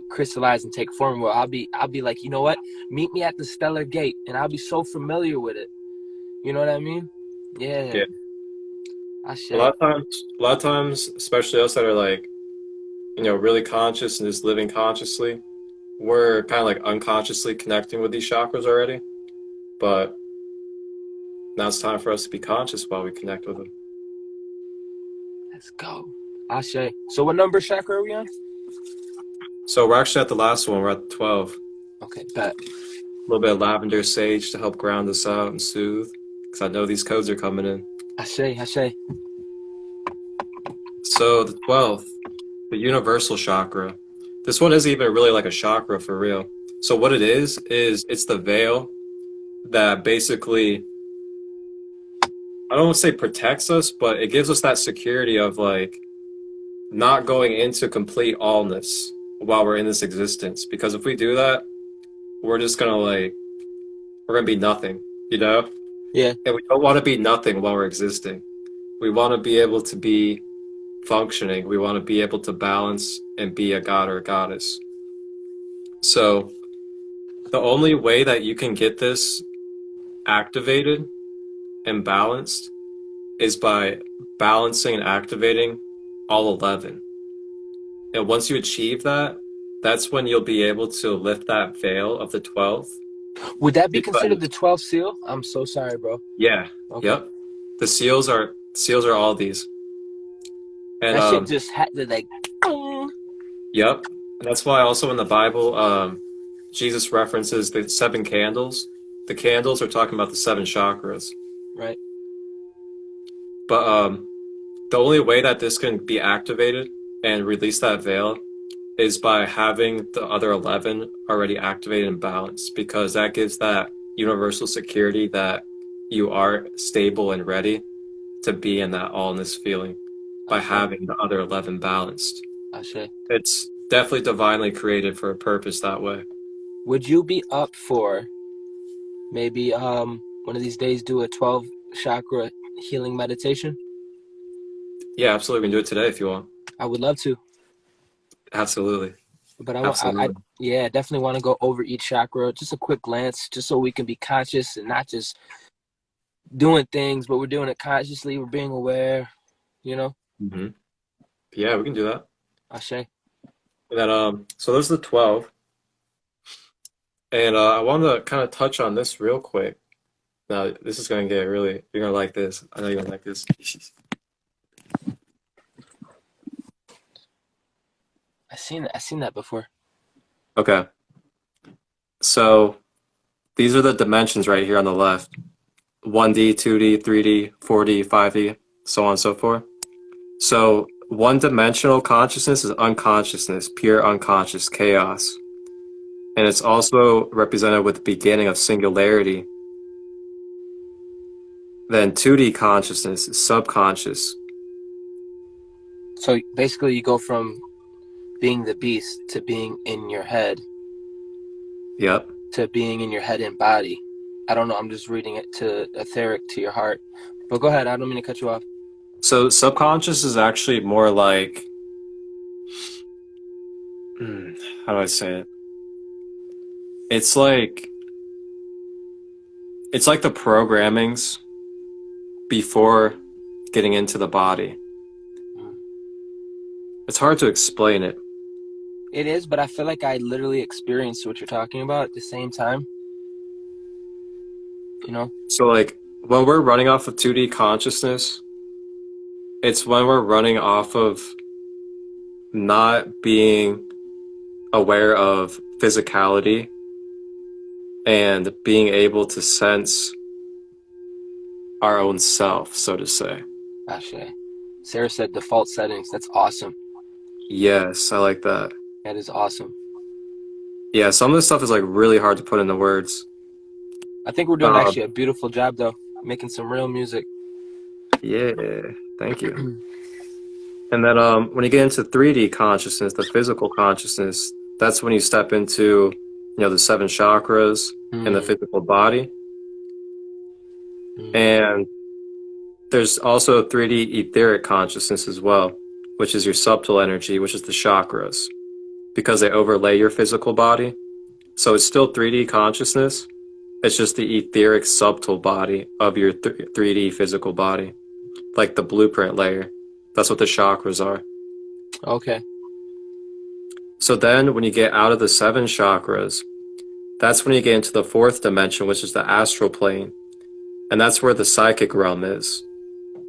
crystallize and take form, well, I'll be like, you know what? Meet me at the stellar gate, and I'll be so familiar with it. You know what I mean? Yeah. I should. A lot of times, especially us that are like, really conscious and just living consciously, we're kind of like unconsciously connecting with these chakras already. But now it's time for us to be conscious while we connect with them. Let's go. Ashe. So what number chakra are we on? So we're actually at the last one. We're at 12. Okay, bet. A little bit of lavender sage to help ground us out and soothe. Because I know these codes are coming in. Ashe. So the 12th, the universal chakra. This one isn't even really like a chakra for real. So what it is it's the veil that basically, I don't want to say protects us, but it gives us that security of like not going into complete allness while we're in this existence. Because if we do that, we're just gonna we're gonna be nothing, Yeah. And we don't want to be nothing while we're existing. We want to be able to be functioning. We want to be able to balance and be a god or a goddess. So the only way that you can get this activated and balanced is by balancing and activating all 11. And once you achieve that, that's when you'll be able to lift that veil of the 12th. Would that be Because, considered the 12th seal? I'm so sorry, bro. yeah, Okay. yep. The seals are all these. And That shit just had to like. yep. And that's why also in the Bible, Jesus references the 7 candles. The candles are talking about the 7 chakras. Right. But the only way that this can be activated and release that veil is by having the other 11 already activated and balanced, because that gives that universal security that you are stable and ready to be in that allness feeling by having the other 11 balanced. It's definitely divinely created for a purpose that way. Would you be up for maybe one of these days do a 12 chakra healing meditation? Yeah, absolutely. We can do it today if you want. I would love to. Absolutely. But I definitely want to go over each chakra, just a quick glance, just so we can be conscious and not just doing things, but we're doing it consciously. We're being aware, you know? Mm-hmm. Yeah, we can do that. Ashe. And then, so those are the 12. And I wanted to kind of touch on this real quick. Now, this is going to get really, you're going to like this. I know you're going to like this. I've seen that before. Okay. So these are the dimensions right here on the left. 1D, 2D, 3D, 4D, 5D, so on and so forth. So one-dimensional consciousness is unconsciousness, pure unconscious chaos. And it's also represented with the beginning of singularity. Then 2D consciousness is subconscious. So basically you go from being the beast to being in your head. Yep. To being in your head and body. I don't know, I'm just reading it to etheric to your heart. But go ahead, I don't mean to cut you off. So subconscious is actually more like, how do I say it? It's like the programmings before getting into the body. It's hard to explain it. It is, but I feel like I literally experienced what you're talking about at the same time. You know? So like when we're running off of 2D consciousness, it's when we're running off of not being aware of physicality and being able to sense our own self, so to say. Ashe. Sarah said default settings. That's awesome. Yes, I like that. That is awesome. Yeah, some of this stuff is like really hard to put into words. I think we're doing actually a beautiful job though, making some real music. Yeah, thank you. And then when you get into 3D consciousness, the physical consciousness, that's when you step into, the 7 chakras and the physical body. And there's also 3D etheric consciousness as well, which is your subtle energy, which is the chakras, because they overlay your physical body. So it's still 3D consciousness. It's just the etheric subtle body of your 3D physical body, like the blueprint layer. That's what the chakras are. Okay. So then when you get out of the 7 chakras, that's when you get into the 4th dimension, which is the astral plane. And that's where the psychic realm is,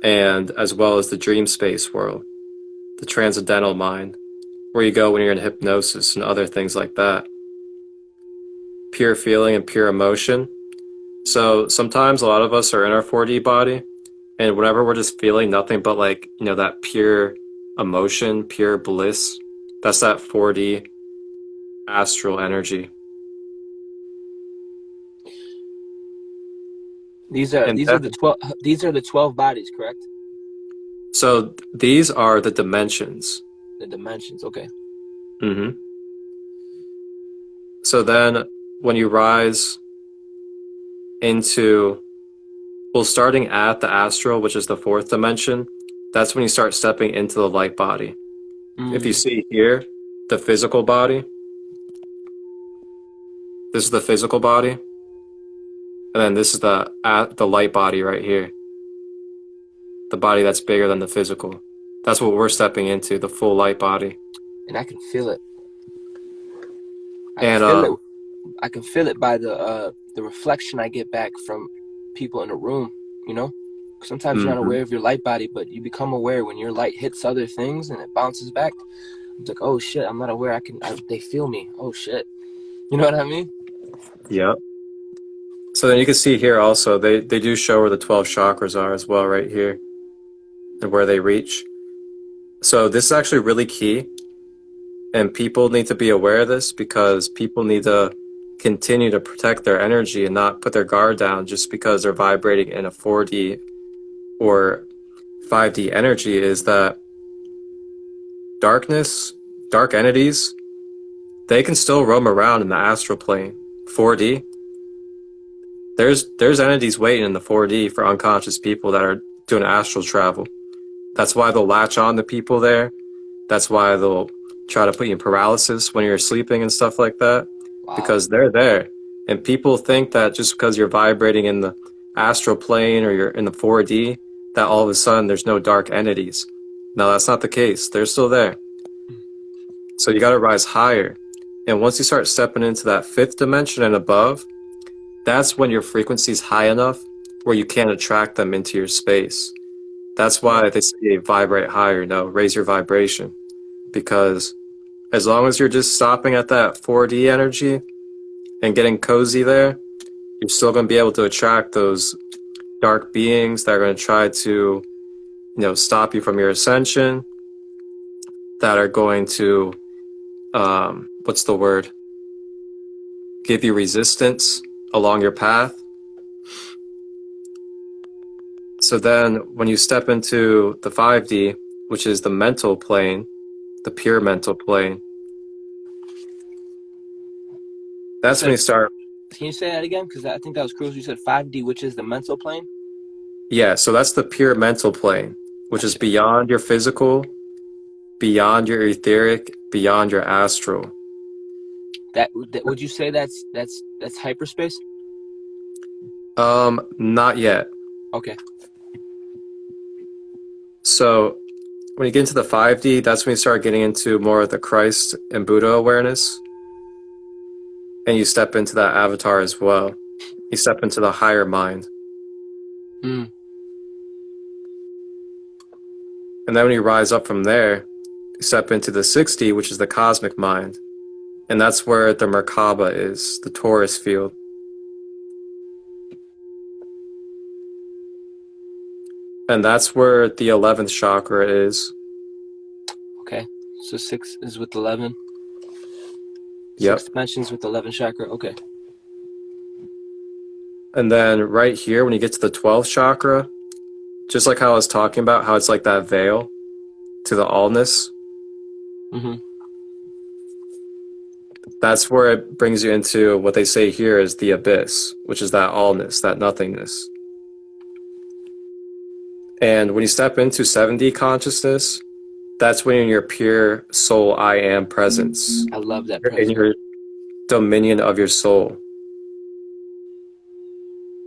and as well as the dream space world, the transcendental mind, where you go when you're in hypnosis and other things like that. Pure feeling and pure emotion. So sometimes a lot of us are in our 4D body, and whenever we're just feeling nothing but like, that pure emotion, pure bliss, that's that 4D astral energy. These are the 12 bodies, correct? So these are the dimensions. The dimensions, okay. Mm-hmm. So then when you rise into, starting at the astral, which is the 4th dimension, that's when you start stepping into the light body. If you Mm. see here, the physical body, this is the physical body, and then this is the light body right here, the body that's bigger than the physical. That's what we're stepping into, the full light body. And I can feel it. I can And feel it. I can feel it by the reflection I get back from people in the room. You know, sometimes you're not mhm. aware of your light body, but you become aware when your light hits other things and it bounces back. It's like, oh shit, I'm not aware. They feel me. Oh shit. You know what I mean? Yep. So then you can see here also, they do show where the 12 chakras are as well, right here, and where they reach. So this is actually really key, and people need to be aware of this because people need to continue to protect their energy and not put their guard down just because they're vibrating in a 4D or 5D energy. Is that dark entities, they can still roam around in the astral plane. 4D, there's entities waiting in the 4D for unconscious people that are doing astral travel. That's why they'll latch on to people there. That's why they'll try to put you in paralysis when you're sleeping and stuff like that, Wow. because they're there. And people think that just because you're vibrating in the astral plane or you're in the 4D, that all of a sudden there's no dark entities. No, that's not the case. They're still there. So you got to rise higher. And once you start stepping into that 5th dimension and above, that's when your frequency is high enough where you can't attract them into your space. That's why they say vibrate higher, raise your vibration. Because as long as you're just stopping at that 4D energy and getting cozy there, you're still going to be able to attract those dark beings that are going to try to, stop you from your ascension, that are going to, what's the word? Give you resistance along your path. So then when you step into the 5D, which is the mental plane, the pure mental plane, that's when you start. Can you say that again? Because I think that was crucial. You said 5D, which is the mental plane? Yeah, so that's the pure mental plane, which is beyond your physical, beyond your etheric, beyond your astral. That would you say that's hyperspace? Not yet. Okay. So when you get into the 5D, that's when you start getting into more of the Christ and Buddha awareness. And you step into that avatar as well. You step into the higher mind. Mm. And then when you rise up from there, you step into the 6D, which is the cosmic mind. And that's where the Merkaba is, the Taurus field. And that's where the 11th chakra is. Okay. So 6 is with 11. Yep. 6 dimensions with 11 chakra. Okay. And then right here, when you get to the 12th chakra, just like how I was talking about, how it's like that veil to the allness. Mm-hmm. That's where it brings you into what they say here is the abyss, which is that allness, that nothingness. And when you step into 7D consciousness, that's when you're in your pure soul I am presence. I love that You're in presence. your dominion of your soul.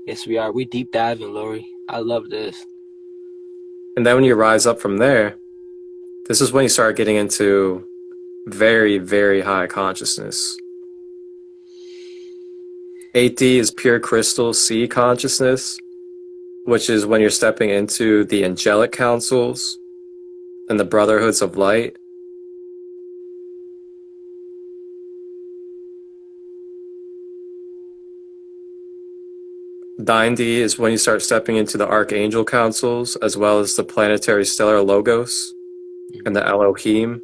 Yes, we are. We deep diving, Lori. I love this. And then when you rise up from there, this is when you start getting into very, very high consciousness. 8D is pure crystal C consciousness, which is when you're stepping into the angelic councils and the brotherhoods of light. 9D is when you start stepping into the archangel councils, as well as the planetary stellar logos and the Elohim.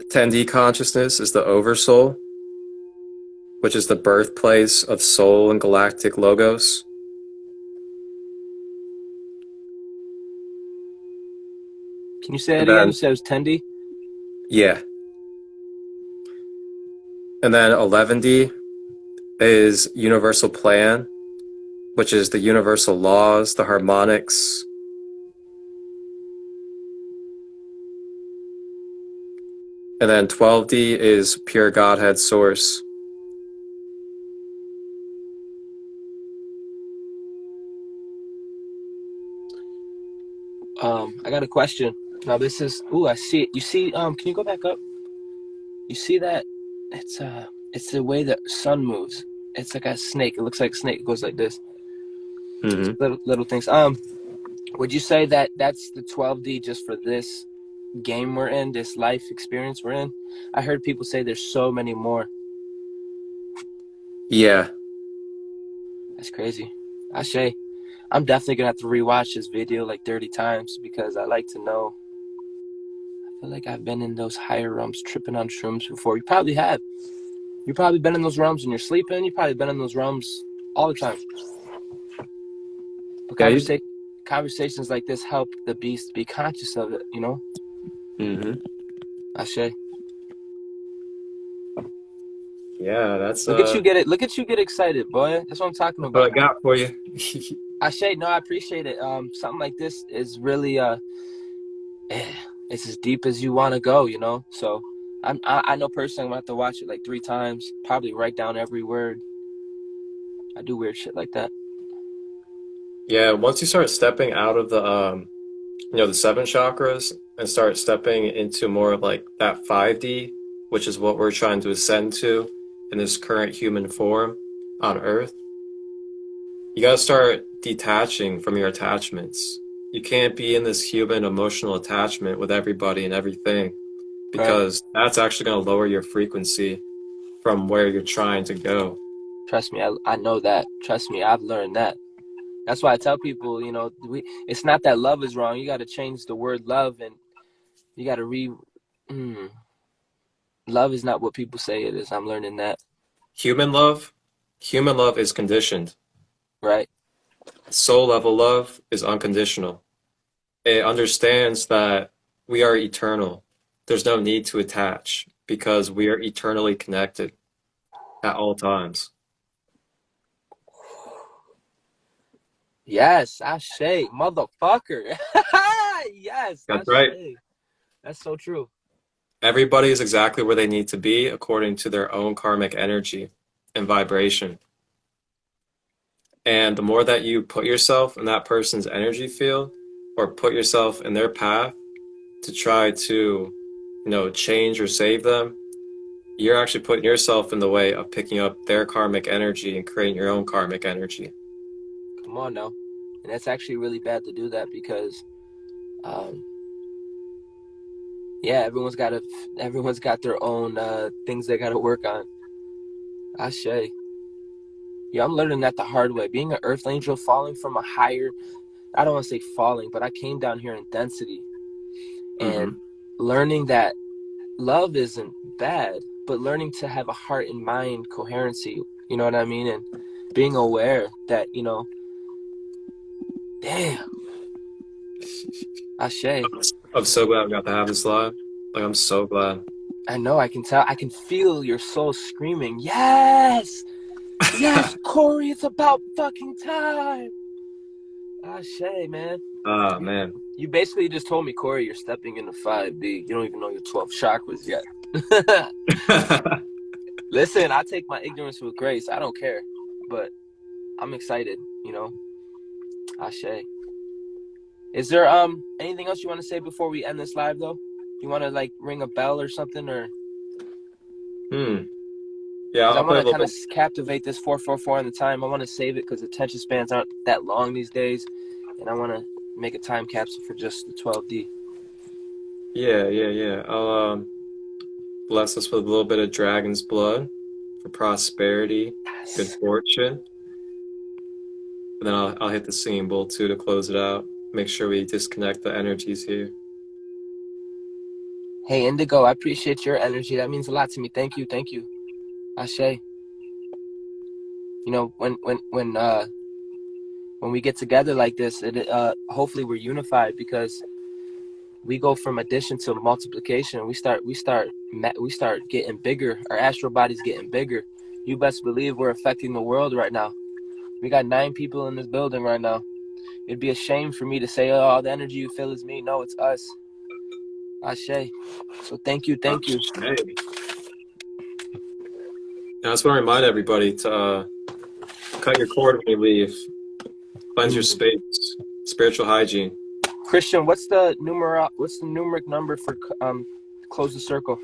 Ten D consciousness is the oversoul, which is the birthplace of soul and galactic logos. Can you say it And again? then- You said it was 10D? Yeah. And then 11D is universal plan, which is the universal laws, the harmonics. And then 12D is pure Godhead source. I got a question. Now this is, ooh, I see it. You see, can you go back up? You see that? It's the way the sun moves. It's like a snake. It looks like a snake. It goes like this. Mm-hmm. Little things. Would you say that that's the 12D just for this game we're in, this life experience we're in? I heard people say there's so many more. Yeah. That's crazy. Ashe, I'm definitely gonna have to rewatch this video like 30 times because I like to know. I feel like I've been in those higher realms tripping on shrooms before. You probably have. You've probably been in those realms when you're sleeping. You've probably been in those realms all the time. But Yeah, conversations like this help the beast be conscious of it, you know? mm-hmm. Ashe. Yeah, that's Look at you get it. Look at you get excited, boy. That's what I'm talking what I about. got for you. Ashe, no, I appreciate it. Something like this is really it's as deep as you want to go, you know? So I know personally I'm gonna have to watch it like 3 times, probably write down every word. I do weird shit like that. Yeah, once you start stepping out of the 7 chakras and start stepping into more of like that 5D, which is what we're trying to ascend to in this current human form on Earth, you gotta start detaching from your attachments. You can't be in this human emotional attachment with everybody and everything Right? because that's actually gonna lower your frequency from where you're trying to go. Trust me, I know that. Trust me, I've learned that. That's why I tell people, you know, it's not that love is wrong. You got to change the word love, and you got to love is not what people say it is. I'm learning that. Human love is conditioned. Right? Soul level love is unconditional. It understands that we are eternal. There's no need to attach because we are eternally connected at all times. Yes, Ashe, motherfucker. Yes, That's Ashe. right. That's so true. Everybody is exactly where they need to be according to their own karmic energy and vibration. And the more that you put yourself in that person's energy field or put yourself in their path to try to, change or save them, you're actually putting yourself in the way of picking up their karmic energy and creating your own karmic energy. Come on now. And that's actually really bad to do that because, yeah, everyone's got their own things they got to work on. Ashe. Yeah, I'm learning that the hard way. Being an earth angel, falling from a higher, I don't want to say falling, but I came down here in density and Mm-hmm. learning that love isn't bad, but learning to have a heart and mind coherency, you know what I mean? And being aware that, damn, Ashe. I'm so glad we got to have this live. Like, I'm so glad. I know, I can tell, I can feel your soul screaming, yes! Yes, Corey, it's about fucking time! Ashe, man. Ah, man. You basically just told me, Corey, you're stepping into 5D. You don't even know your 12 chakras yet. Listen, I take my ignorance with grace. I don't care. But I'm excited, Ashe. Is there anything else you want to say before we end this live, though? You want to, like, ring a bell or something? Or Yeah, I I'll play a want to little kind of bit. captivate this 444 on the time. I want to save it because attention spans aren't that long these days. And I want to make a time capsule for just the 12D. Yeah. I'll bless us with a little bit of dragon's blood for prosperity, Yes. good fortune. And then I'll hit the singing bowl too to close it out. Make sure we disconnect the energies here. Hey, Indigo, I appreciate your energy. That means a lot to me. Thank you. Ashe. When we get together like this, hopefully we're unified because we go from addition to multiplication. We start getting bigger. Our astral body's getting bigger. You best believe we're affecting the world right now. We got 9 people in this building right now. It'd be a shame for me to say, oh, all the energy you feel is me. No, it's us. Ashe. So thank you. Hey. I just want to remind everybody to cut your cord when you leave. Cleanse your space. Spiritual hygiene. Christian, what's the numeric number for close the circle?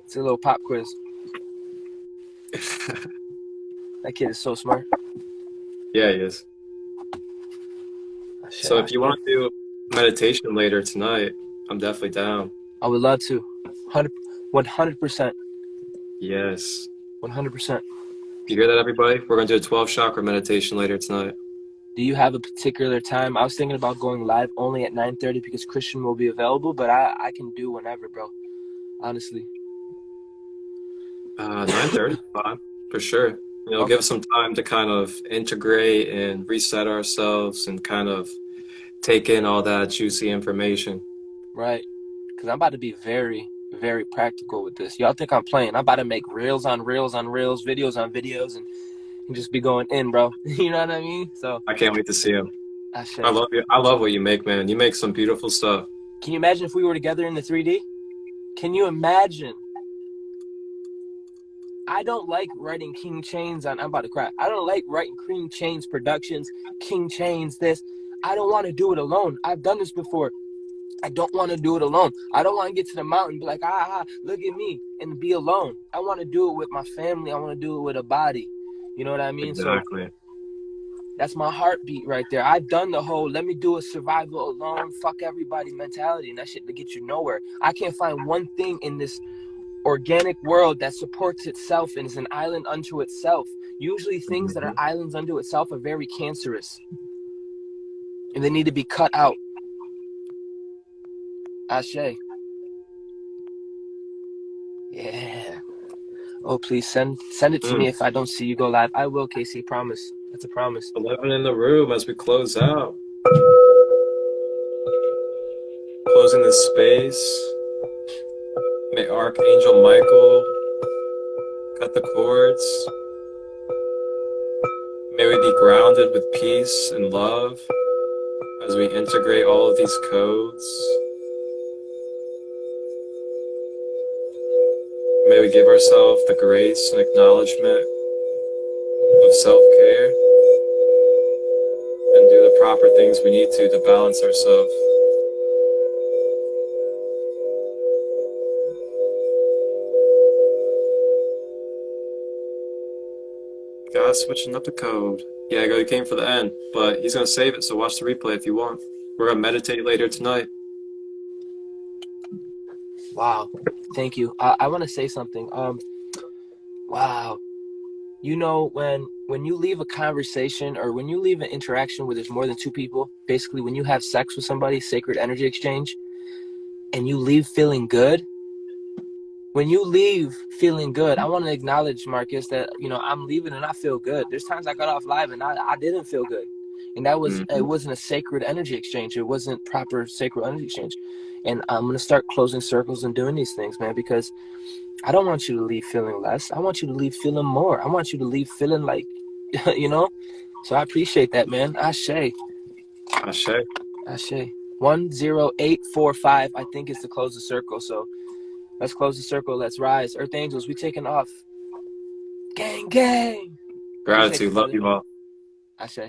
It's a little pop quiz. That kid is so smart. Yeah, he is. So if you want to do meditation later tonight, I'm definitely down. I would love to. 100%. Yes. 100%. You hear that, everybody? We're going to do a 12 chakra meditation later tonight. Do you have a particular time? I was thinking about going live only at 9:30 because Christian will be available, but I can do whenever, bro. Honestly. 9:30, fine, for sure. Okay. Give us some time to kind of integrate and reset ourselves and kind of take in all that juicy information. Right. Because I'm about to be very, very practical with this. Y'all think I'm playing. I'm about to make reels on reels on reels, videos on videos, and just be going in, bro. You know what I mean? So I can't wait to see him. I love you. I love what you make, man. You make some beautiful stuff. Can you imagine if we were together in the 3D? Can you imagine? I don't like writing King Chains on. I'm about to cry. I don't like writing King Chains Productions, King Chains this. I don't want to do it alone. I've done this before. I don't want to do it alone. I don't want to get to the mountain and be like, look at me, and be alone. I want to do it with my family. I want to do it with a body. You know what I mean? Exactly. So that's my heartbeat right there. I've done the whole let me do a survival alone, fuck everybody mentality, and that shit to get you nowhere. I can't find one thing in this organic world that supports itself and is an island unto itself. Usually things that are islands unto itself are very cancerous. And they need to be cut out. Ashe. Yeah. Oh, please send it to me if I don't see you go live. I will, Casey. Promise. That's a promise. 11 in the room as we close out. Closing this space. May Archangel Michael cut the cords. May we be grounded with peace and love as we integrate all of these codes. May we give ourselves the grace and acknowledgement of self-care and do the proper things we need to balance ourselves. God's switching up the code. Yeah, he came for the end, but he's going to save it, so watch the replay if you want. We're going to meditate later tonight. Wow. Thank you. I want to say something. Wow. You know, when you leave a conversation or when you leave an interaction where there's more than 2 people, basically when you have sex with somebody, sacred energy exchange, and you leave feeling good, when you leave feeling good, I want to acknowledge, Marcus, that, I'm leaving and I feel good. There's times I got off live and I didn't feel good. And that was, it wasn't a sacred energy exchange. It wasn't proper sacred energy exchange. And I'm going to start closing circles and doing these things, man, because I don't want you to leave feeling less. I want you to leave feeling more. I want you to leave feeling like, So I appreciate that, man. Ashe. Ashe. Ashe. 10845, I think, is to close the circle. So let's close the circle. Let's rise. Earth Angels, we taking off. Gang, gang. Gratitude. Love you all. Ashe.